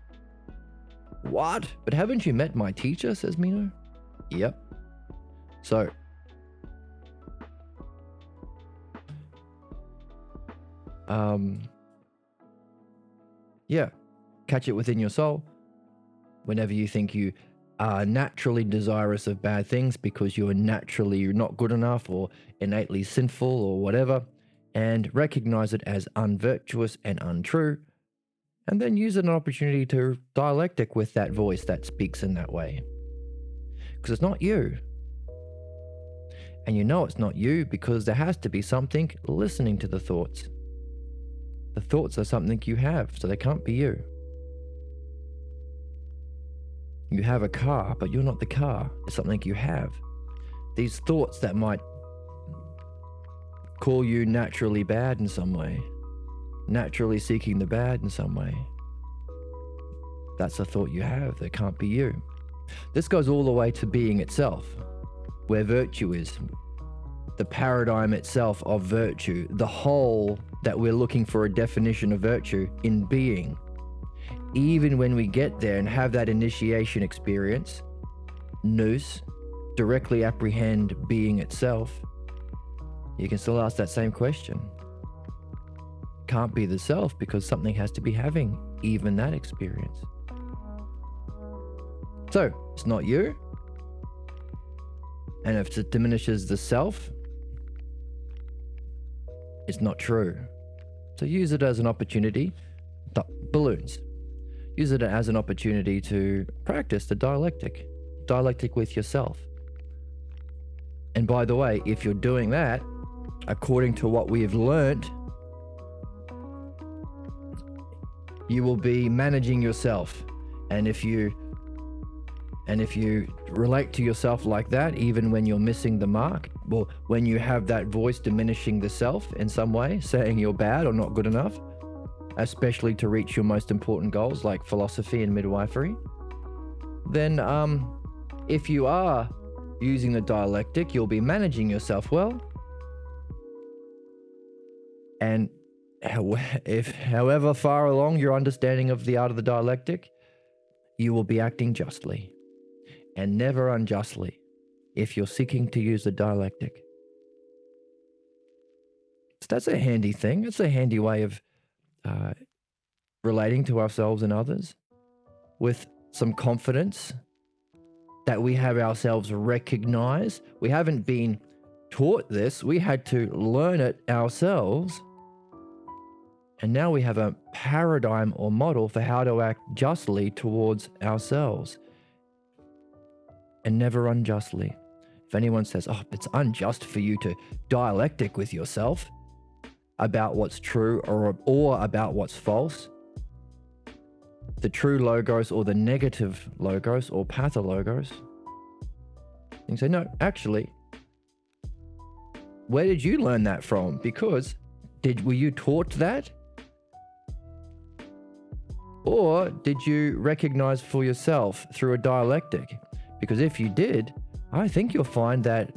What? But haven't you met my teacher, says Meno. Yep. So, yeah, catch it within your soul whenever you think you are naturally desirous of bad things because you're not good enough or innately sinful or whatever, and recognize it as unvirtuous and untrue, and then use it as an opportunity to dialectic with that voice that speaks in that way. Because it's not you. And you know it's not you because there has to be something listening to the thoughts. The thoughts are something you have, so they can't be you. You have a car, but you're not the car. It's something you have. These thoughts that might call you naturally bad in some way, naturally seeking the bad in some way. That's a thought you have that can't be you. This goes all the way to being itself, where virtue is, the paradigm itself of virtue, the whole that we're looking for a definition of virtue in being. Even when we get there and have that initiation experience, nous, directly apprehend being itself, you can still ask that same question. Can't be the self because something has to be having even that experience. So, it's not you. And if it diminishes the self, it's not true. So use it as an opportunity. Balloons. Use it as an opportunity to practice the dialectic with yourself. And by the way, if you're doing that, according to what we have learnt, you will be managing yourself. And if you relate to yourself like that, even when you're missing the mark, well, when you have that voice diminishing the self in some way, saying you're bad or not good enough, especially to reach your most important goals like philosophy and midwifery, then if you are using the dialectic, you'll be managing yourself well. And however far along your understanding of the art of the dialectic, you will be acting justly and never unjustly if you're seeking to use the dialectic. So that's a handy thing. It's a handy way of relating to ourselves and others with some confidence that we have ourselves recognized. We haven't been taught this. We had to learn it ourselves. And now we have a paradigm or model for how to act justly towards ourselves and never unjustly. If anyone says, oh, it's unjust for you to dialectic with yourself about what's true or about what's false, the true logos or the negative logos or pathologos, you say, no, actually, where did you learn that from? Because were you taught that? Or did you recognize for yourself through a dialectic? Because if you did, I think you'll find that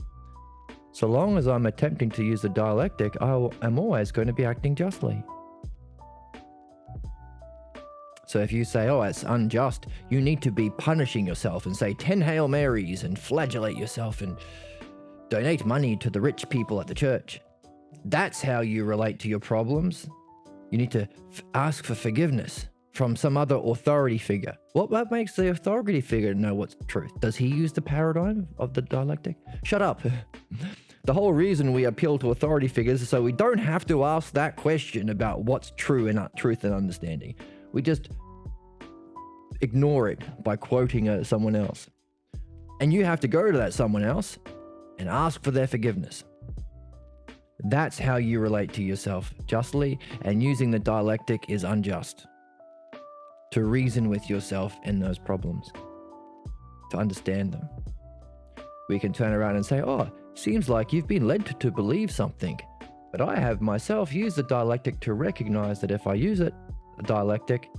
so long as I'm attempting to use the dialectic, I am always going to be acting justly. So if you say, oh, it's unjust, you need to be punishing yourself and say 10 Hail Marys and flagellate yourself and donate money to the rich people at the church. That's how you relate to your problems. You need to ask for forgiveness from some other authority figure. What makes the authority figure know what's truth? Does he use the paradigm of the dialectic? Shut up. The whole reason we appeal to authority figures is so we don't have to ask that question about what's true and truth and understanding. We just ignore it by quoting someone else. And you have to go to that someone else and ask for their forgiveness. That's how you relate to yourself justly, and using the dialectic is unjust. To reason with yourself in those problems, to understand them. We can turn around and say, oh, seems like you've been led to believe something, but I have myself used the dialectic to recognize that if I use it, the dialectic,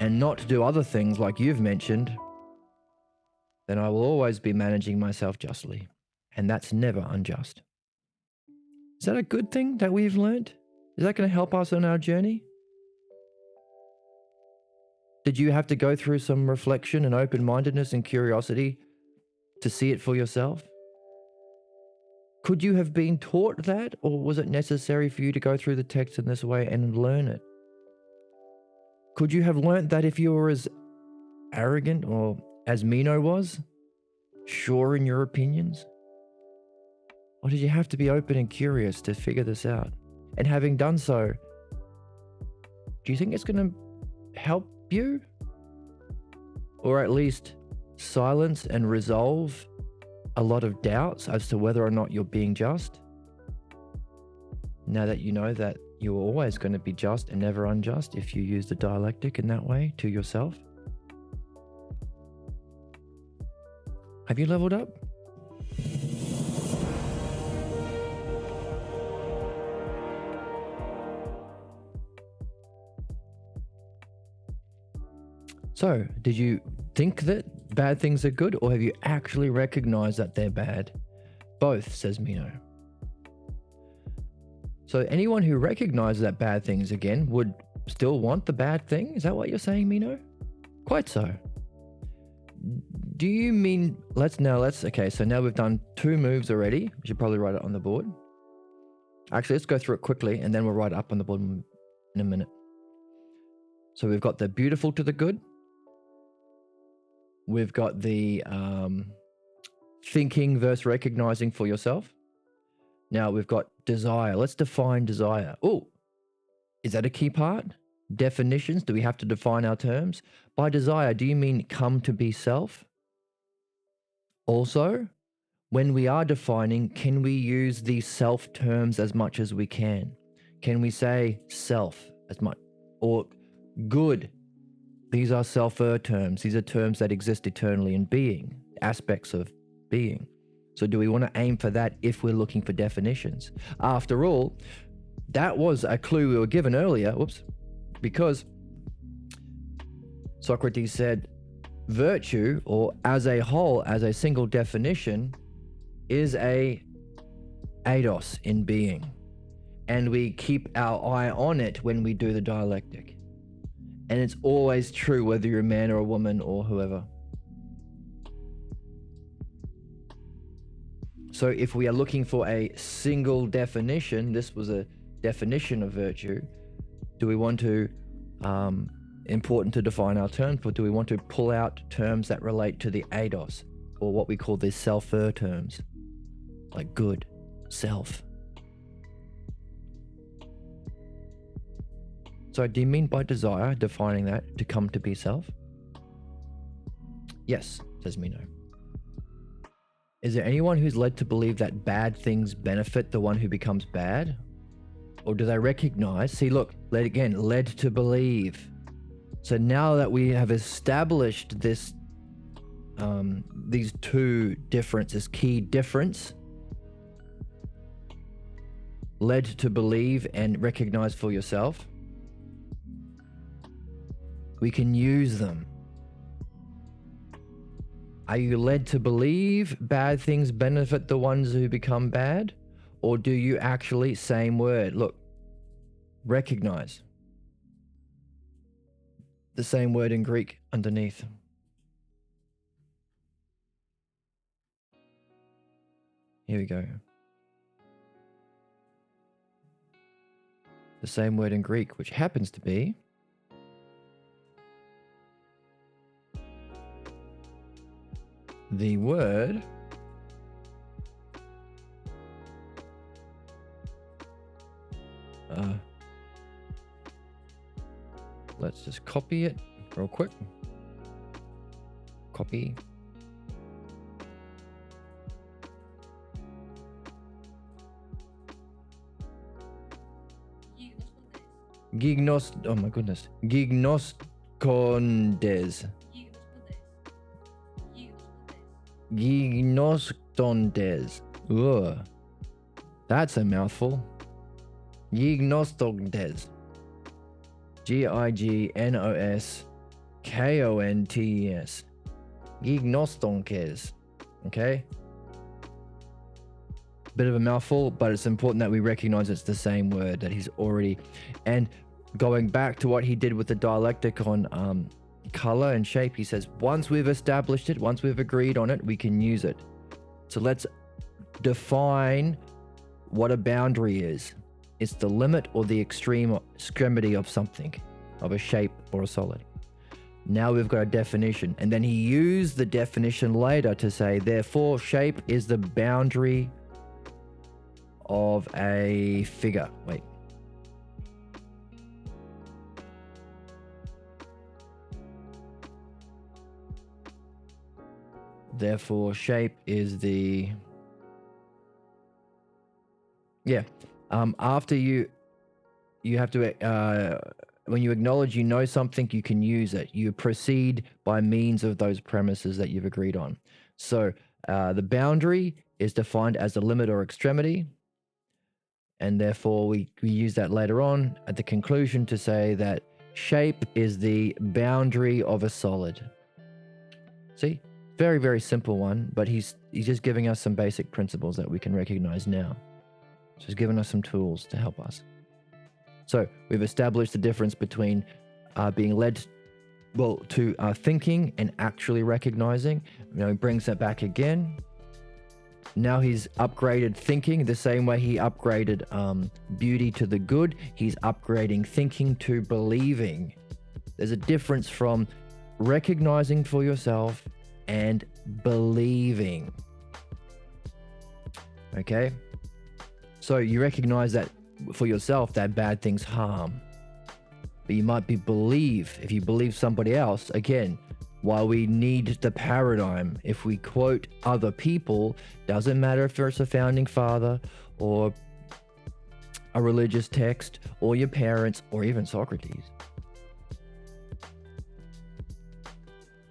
and not to do other things like you've mentioned, then I will always be managing myself justly, and that's never unjust. Is that a good thing that we've learned? Is that going to help us on our journey? Did you have to go through some reflection and open-mindedness and curiosity to see it for yourself? Could you have been taught that, or was it necessary for you to go through the text in this way and learn it? Could you have learnt that if you were as arrogant or as Meno was, sure in your opinions? Or did you have to be open and curious to figure this out? And having done so, do you think it's going to help you? Or at least silence and resolve a lot of doubts as to whether or not you're being just? Now that you know that you're always going to be just and never unjust if you use the dialectic in that way to yourself. Have you leveled up? So, did you think that bad things are good, or have you actually recognized that they're bad? Both, says Meno. So anyone who recognizes that bad things again would still want the bad thing? Is that what you're saying, Meno? Quite so. Do you mean, okay, so now we've done 2 moves already. We should probably write it on the board. Actually, let's go through it quickly and then we'll write it up on the board in a minute. So we've got the beautiful to the good. We've got the thinking versus recognizing for yourself. Now we've got desire. Let's define desire. Oh, is that a key part? Definitions. Do we have to define our terms? By desire, do you mean come to be self? Also, when we are defining, can we use these self terms as much as we can? Can we say self as much or good? These are self-er terms. These are terms that exist eternally in being, aspects of being. So do we want to aim for that if we're looking for definitions? After all, that was a clue we were given earlier, because Socrates said virtue, or as a whole, as a single definition, is a eidos in being. And we keep our eye on it when we do the dialectic. And it's always true whether you're a man or a woman or whoever. So if we are looking for a single definition, this was a definition of virtue, do we want to, important to define our terms, but do we want to pull out terms that relate to the eidos, or what we call the self-er terms, like good, self? So do you mean by desire, defining that to come to be self? Yes, says Meno. Is there anyone who's led to believe that bad things benefit the one who becomes bad? Or do they recognize, see, look, led to believe. So now that we have established this, these 2 differences, key difference, led to believe and recognize for yourself, we can use them. Are you led to believe bad things benefit the ones who become bad? Or do you actually, same word, look, recognize? The same word in Greek underneath. Here we go. The same word in Greek, which happens to be the word let's just copy it real quick. Copy. Oh my goodness. Gignoscondes. Gignostontes. Ugh. That's a mouthful. Gignostontes. Gignoskontes. Gignostonkes. Okay? Bit of a mouthful, but it's important that we recognize it's the same word that he's already. And going back to what he did with the dialectic on color and shape, he says, once we've established it, once we've agreed on it, we can use it. So let's define what a boundary is. It's the limit or the extremity of something, of a shape or a solid. Now we've got a definition. And then he used the definition later to say, therefore, shape is the boundary of a figure. Wait. Therefore, shape is the... Yeah. After you have to, when you acknowledge you know something, you can use it. You proceed by means of those premises that you've agreed on. So the boundary is defined as a limit or extremity. And therefore, we use that later on at the conclusion to say that shape is the boundary of a solid. See? Very, very simple one, but he's just giving us some basic principles that we can recognize now. So he's given us some tools to help us. So we've established the difference between being led, to thinking and actually recognizing. He brings that back again. Now he's upgraded thinking the same way he upgraded beauty to the good. He's upgrading thinking to believing. There's a difference from recognizing for yourself and believing. Okay? So you recognize that for yourself that bad things harm. But you might if you believe somebody else, again, while we need the paradigm, if we quote other people, doesn't matter if it's a founding father or a religious text or your parents or even Socrates.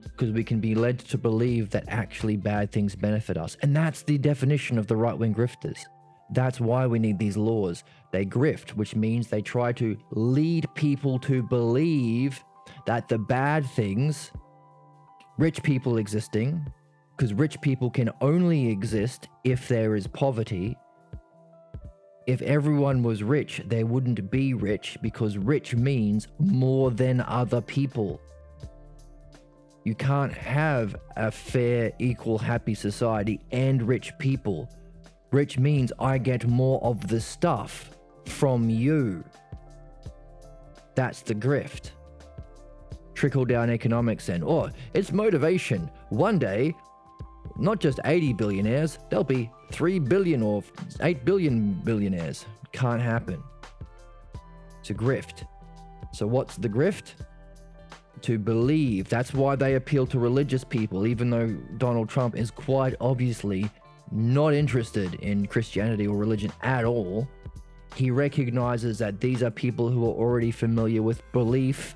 Because we can be led to believe that actually bad things benefit us. And that's the definition of the right-wing grifters. That's why we need these laws. They grift, which means they try to lead people to believe that the bad things, rich people existing, because rich people can only exist if there is poverty. If everyone was rich, they wouldn't be rich, because rich means more than other people. You can't have a fair, equal, happy society and rich people. Rich means I get more of the stuff from you. That's the grift. Trickle-down economics and, it's motivation. One day, not just 80 billionaires, there'll be 3 billion or 8 billion billionaires. Can't happen. It's a grift. So what's the grift? To believe. That's why they appeal to religious people, even though Donald Trump is quite obviously not interested in Christianity or religion at all. He recognizes that these are people who are already familiar with belief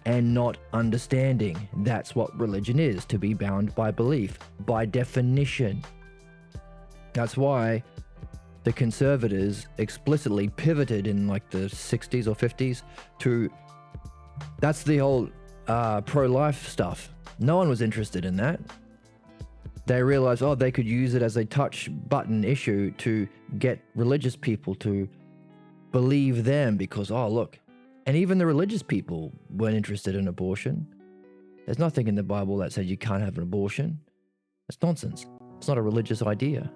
and not understanding. That's what religion is, to be bound by belief, by definition. That's why the conservatives explicitly pivoted in like the 60s or 50s to, that's the whole pro-life stuff. No one was interested in that. They realized, they could use it as a touch button issue to get religious people to believe them because, look. And even the religious people weren't interested in abortion. There's nothing in the Bible that said you can't have an abortion. That's nonsense. It's not a religious idea.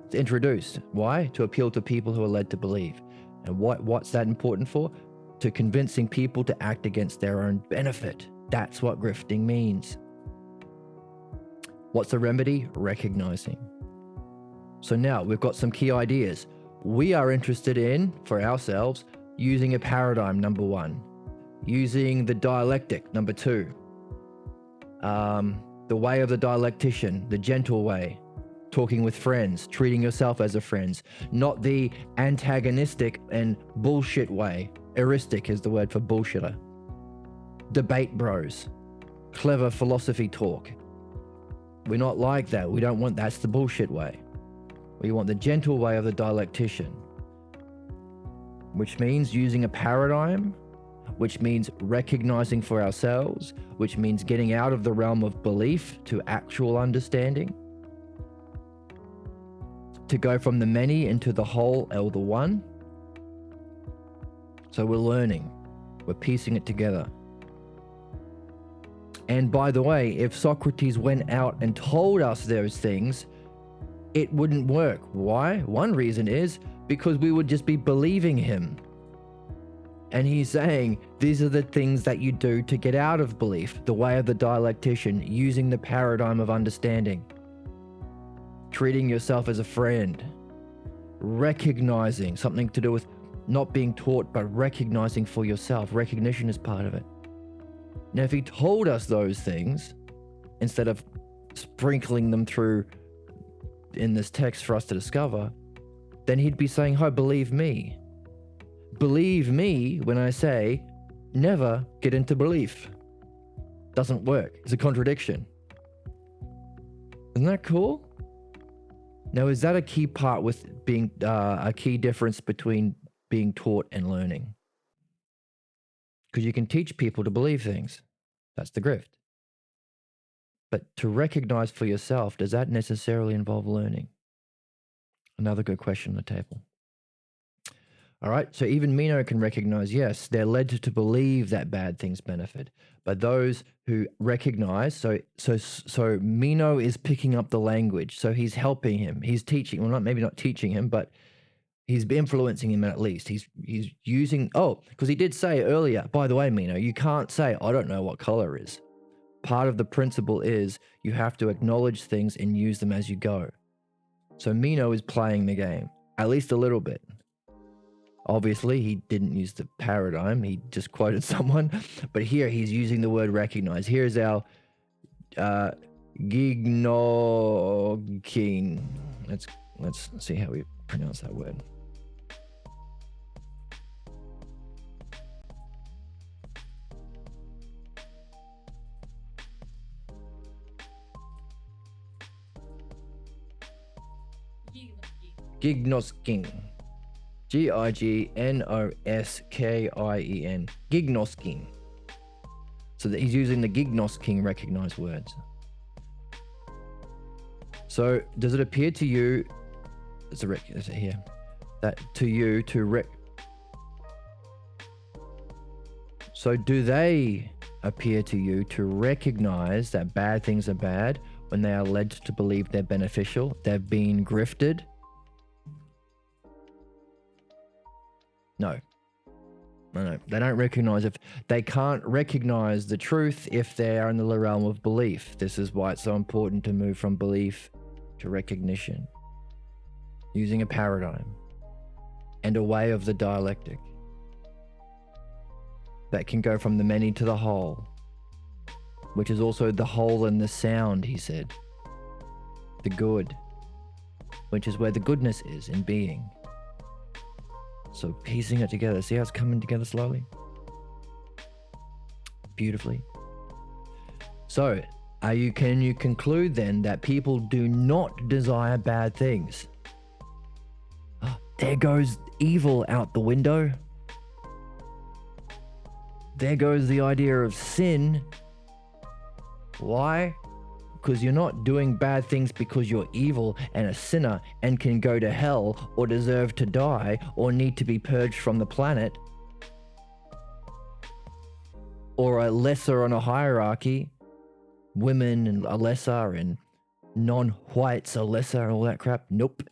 It's introduced. Why? To appeal to people who are led to believe. And what's that important for? To convincing people to act against their own benefit. That's what grifting means. What's the remedy? Recognizing. So now we've got some key ideas. We are interested in, for ourselves, using a paradigm, number 1. Using the dialectic, number 2. The way of the dialectician, the gentle way. Talking with friends, treating yourself as a friend. Not the antagonistic and bullshit way. Heuristic is the word for bullshitter. Debate bros. Clever philosophy talk. We're not like that. We don't want, that's the bullshit way. We want the gentle way of the dialectician, which means using a paradigm, which means recognizing for ourselves, which means getting out of the realm of belief to actual understanding, to go from the many into the whole or the one. So we're learning, we're piecing it together. And by the way, if Socrates went out and told us those things, it wouldn't work. Why? One reason is because we would just be believing him. And he's saying, these are the things that you do to get out of belief, the way of the dialectician, using the paradigm of understanding, treating yourself as a friend, recognizing, something to do with not being taught, but recognizing for yourself. Recognition is part of it. Now, if he told us those things, instead of sprinkling them through in this text for us to discover, then he'd be saying, oh, believe me. Believe me when I say, never get into belief. Doesn't work. It's a contradiction. Isn't that cool? Now, is that a key part with being a key difference between being taught and learning? Because you can teach people to believe things. That's the grift. But to recognize for yourself, does that necessarily involve learning? Another good question on the table. All right, so even Meno can recognize, yes, they're led to believe that bad things benefit. But those who recognize, so Meno is picking up the language. So he's helping him. He's teaching, well, maybe not teaching him, but he's influencing him at least. He's using, because he did say earlier, by the way, Meno, you can't say, I don't know what color is. Part of the principle is you have to acknowledge things and use them as you go. So Meno is playing the game, at least a little bit. Obviously, he didn't use the paradigm. He just quoted someone. But here, he's using the word recognize. Here's our gignoking. Let's see how we pronounce that word. Gignosking. Gignoskin. Gignosking. So that he's using the Gignosking recognized words. So does it appear to you, is it here, that to you to so do they appear to you to recognize that bad things are bad when they are led to believe they're beneficial, they've been grifted? No, they don't recognize, if they can't recognize the truth if they are in the realm of belief. This is why it's so important to move from belief to recognition, using a paradigm and a way of the dialectic that can go from the many to the whole, which is also the whole and the sound, he said. The good, which is where the goodness is in being. So piecing it together, see how it's coming together slowly? Beautifully. So, can you conclude then that people do not desire bad things? There goes evil out the window. There goes the idea of sin. Why? Because you're not doing bad things because you're evil and a sinner and can go to hell or deserve to die or need to be purged from the planet, or a lesser on a hierarchy, women are lesser and non-whites are lesser and all that crap. Nope.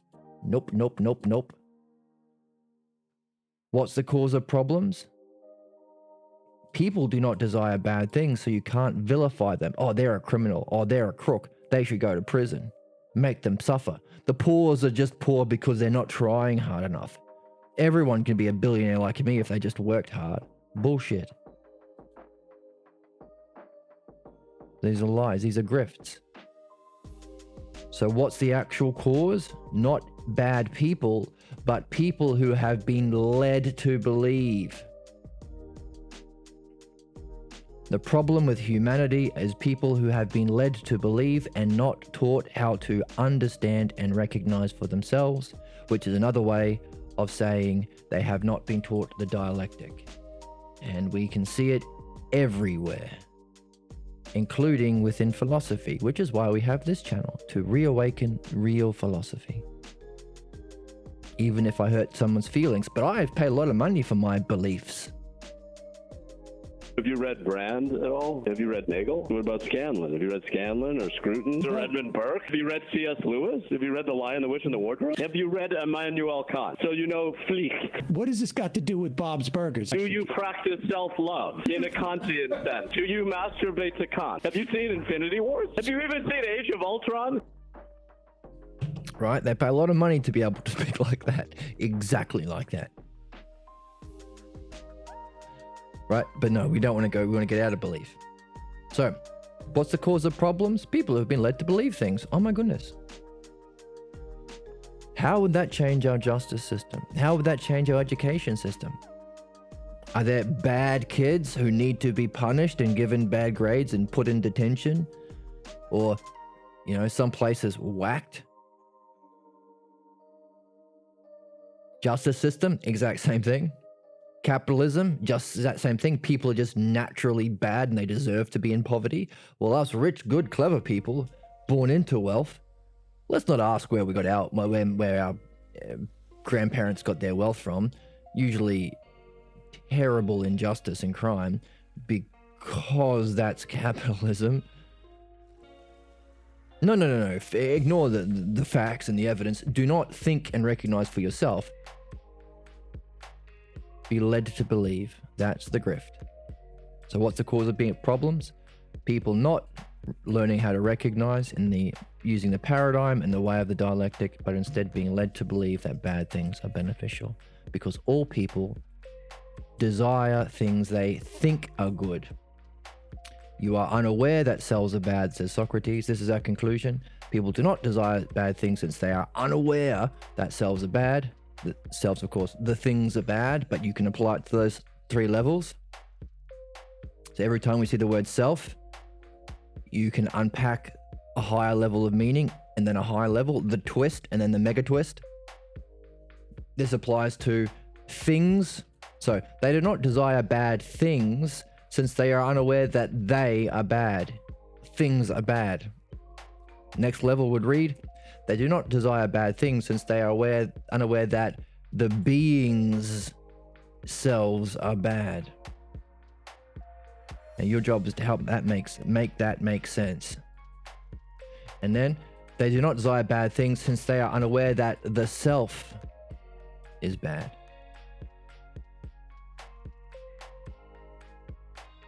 What's the cause of problems? People do not desire bad things, so you can't vilify them. Oh, they're a criminal. Oh, they're a crook. They should go to prison. Make them suffer. The poors are just poor because they're not trying hard enough. Everyone can be a billionaire like me if they just worked hard. Bullshit. These are lies. These are grifts. So what's the actual cause? Not bad people, but people who have been led to believe. The problem with humanity is people who have been led to believe and not taught how to understand and recognize for themselves, which is another way of saying they have not been taught the dialectic. And we can see it everywhere, including within philosophy, which is why we have this channel, to reawaken real philosophy. Even if I hurt someone's feelings, but I pay a lot of money for my beliefs. Have you read Brand at all? Have you read Nagel? What about Scanlon? Have you read Scanlon or Scruton or Edmund Burke? Have you read C.S. Lewis? Have you read The Lion, the Witch, and the Wardrobe? Have you read Immanuel Kant? So you know Pflicht. What has this got to do with Bob's Burgers? Do you practice self-love in a Kantian sense? Do you masturbate to Kant? Have you seen Infinity Wars? Have you even seen Age of Ultron? Right? They pay a lot of money to be able to speak like that. Exactly like that. Right? But no, we don't want to go. We want to get out of belief. So, what's the cause of problems? People who have been led to believe things. Oh my goodness. How would that change our justice system? How would that change our education system? Are there bad kids who need to be punished and given bad grades and put in detention? Or, some places whacked? Justice system, exact same thing. Capitalism, just that same thing. People are just naturally bad and they deserve to be in poverty. Well, us rich, good, clever people born into wealth, let's not ask where we got out, where our grandparents got their wealth from. Usually terrible injustice and crime, because that's capitalism. No. Ignore the facts and the evidence. Do not think and recognize for yourself. Be led to believe. That's the grift. So what's the cause of being problems? People not learning how to recognize using the paradigm and the way of the dialectic, but instead being led to believe that bad things are beneficial, because all people desire things they think are good. You are unaware that selves are bad, says Socrates. This is our conclusion. People do not desire bad things since they are unaware that selves are bad. The selves, of course, the things are bad, but you can apply it to those 3 levels. So every time we see the word self, you can unpack a higher level of meaning, and then a higher level, the twist, and then the mega twist. This applies to things. So they do not desire bad things since they are unaware that they are bad. Things are bad. Next level would read, they do not desire bad things since they are unaware that the beings selves are bad. And your job is to help that make that make sense. And then they do not desire bad things since they are unaware that the self is bad.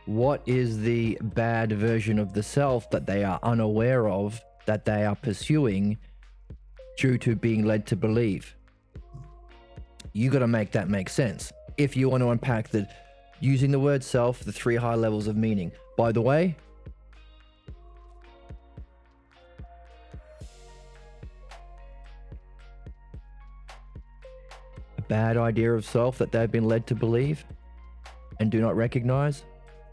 What is the bad version of the self that they are unaware of, that they are pursuing due to being led to believe? You got to make that make sense. If you want to unpack using the word self, the 3 high levels of meaning. By the way, a bad idea of self that they've been led to believe and do not recognize,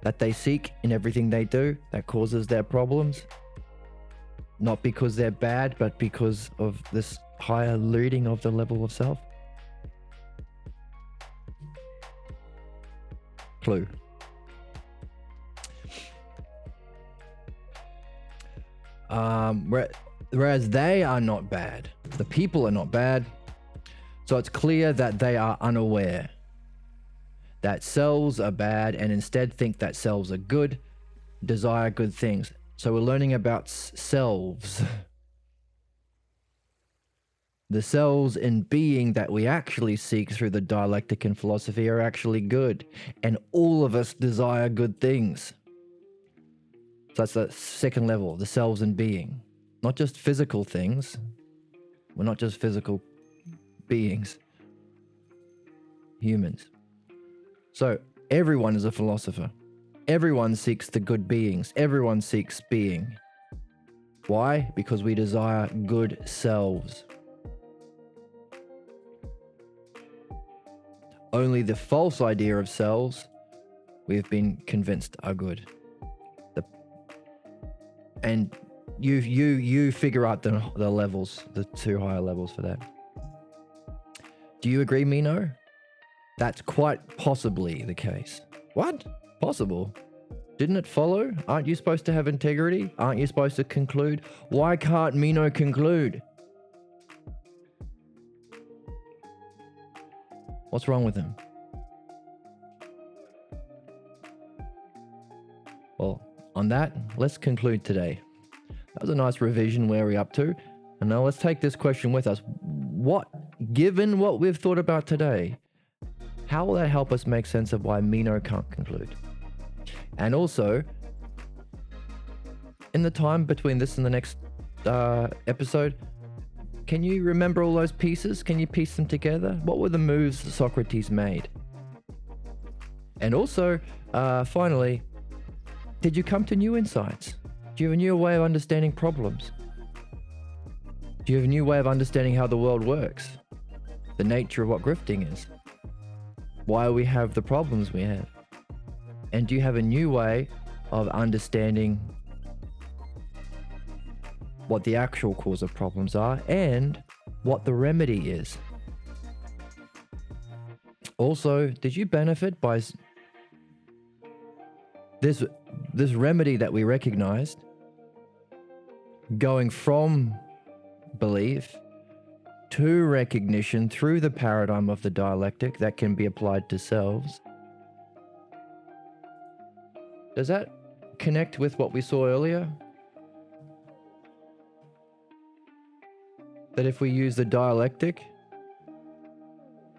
that they seek in everything they do, that causes their problems. Not because they're bad, but because of this higher reading of the level of self. Clue. Whereas they are not bad. The people are not bad. So it's clear that they are unaware that selves are bad and instead think that selves are good, desire good things. So we're learning about selves. The selves in being that we actually seek through the dialectic and philosophy are actually good. And all of us desire good things. So that's the second level, the selves in being. Not just physical things. We're not just physical beings. Humans. So everyone is a philosopher. Everyone seeks the good beings. Everyone seeks being. Why? Because we desire good selves. Only the false idea of selves we've been convinced are good. And you figure out the levels, the 2 higher levels for that. Do you agree, Meno? That's quite possibly the case. What? Possible? Didn't it follow? Aren't you supposed to have integrity? Aren't you supposed to conclude? Why can't Meno conclude? What's wrong with him? Well, on that, let's conclude today. That was a nice revision where we're up to. And now let's take this question with us. Given what we've thought about today, how will that help us make sense of why Meno can't conclude? And also, in the time between this and the next episode, can you remember all those pieces? Can you piece them together? What were the moves Socrates made? And also, finally, did you come to new insights? Do you have a new way of understanding problems? Do you have a new way of understanding how the world works? The nature of what grifting is? Why we have the problems we have? And do you have a new way of understanding what the actual cause of problems are and what the remedy is? Also, did you benefit by this remedy that we recognized, going from belief to recognition through the paradigm of the dialectic that can be applied to selves? Does that connect with what we saw earlier? That if we use the dialectic,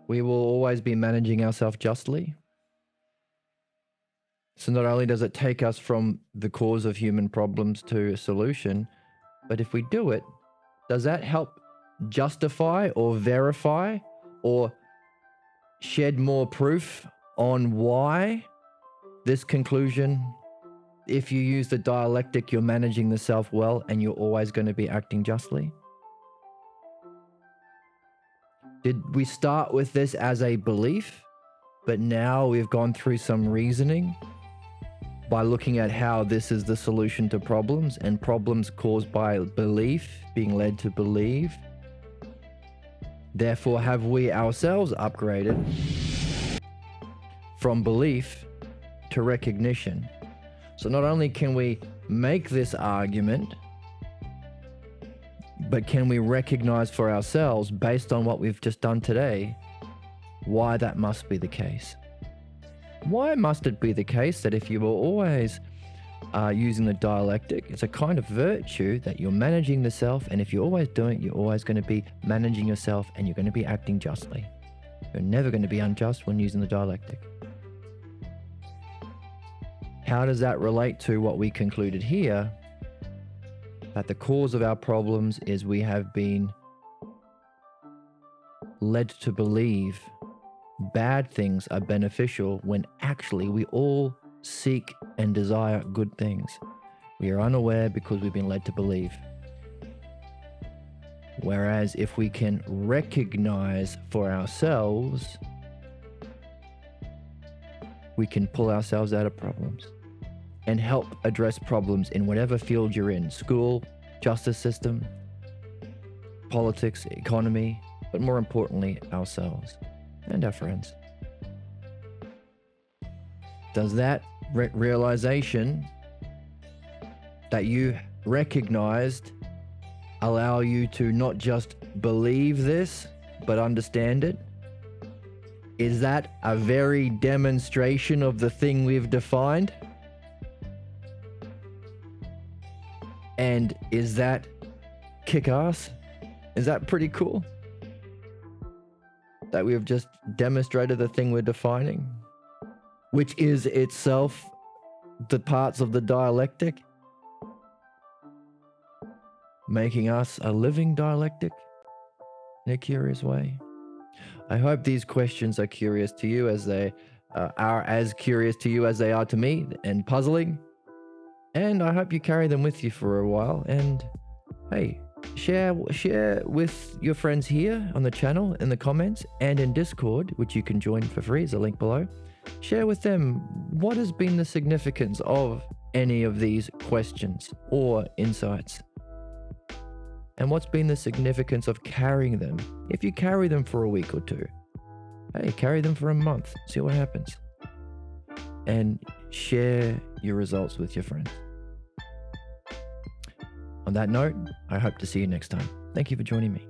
we will always be managing ourselves justly? So not only does it take us from the cause of human problems to a solution, but if we do it, does that help justify or verify or shed more proof on why this conclusion, if you use the dialectic, you're managing the self well and you're always going to be acting justly? Did we start with this as a belief, but now we've gone through some reasoning by looking at how this is the solution to problems, and problems caused by belief, being led to believe? Therefore, have we ourselves upgraded from belief to recognition? So not only can we make this argument, but can we recognize for ourselves, based on what we've just done today, why that must be the case? Why must it be the case that if you were always using the dialectic, it's a kind of virtue that you're managing the self, and if you're always doing it, you're always going to be managing yourself and you're going to be acting justly. You're never going to be unjust when using the dialectic. How does that relate to what we concluded here? That the cause of our problems is we have been led to believe bad things are beneficial when actually we all seek and desire good things. We are unaware because we've been led to believe. Whereas if we can recognize for ourselves, we can pull ourselves out of problems and help address problems in whatever field you're in: school, justice system, politics, economy, but more importantly, ourselves and our friends. Does that realization that you recognized allow you to not just believe this, but understand it? Is that a very demonstration of the thing we've defined? And is that kick-ass? Is that pretty cool? That we have just demonstrated the thing we're defining, which is itself the parts of the dialectic, making us a living dialectic in a curious way. I hope these questions are curious to you as they are as curious to you as they are to me, and puzzling. And I hope you carry them with you for a while. And hey, share with your friends here on the channel, in the comments, and in Discord, which you can join for free. There's a link below. Share with them what has been the significance of any of these questions or insights. And what's been the significance of carrying them? If you carry them for a week or two, hey, carry them for a month, see what happens. And share your results with your friends. On that note, I hope to see you next time. Thank you for joining me.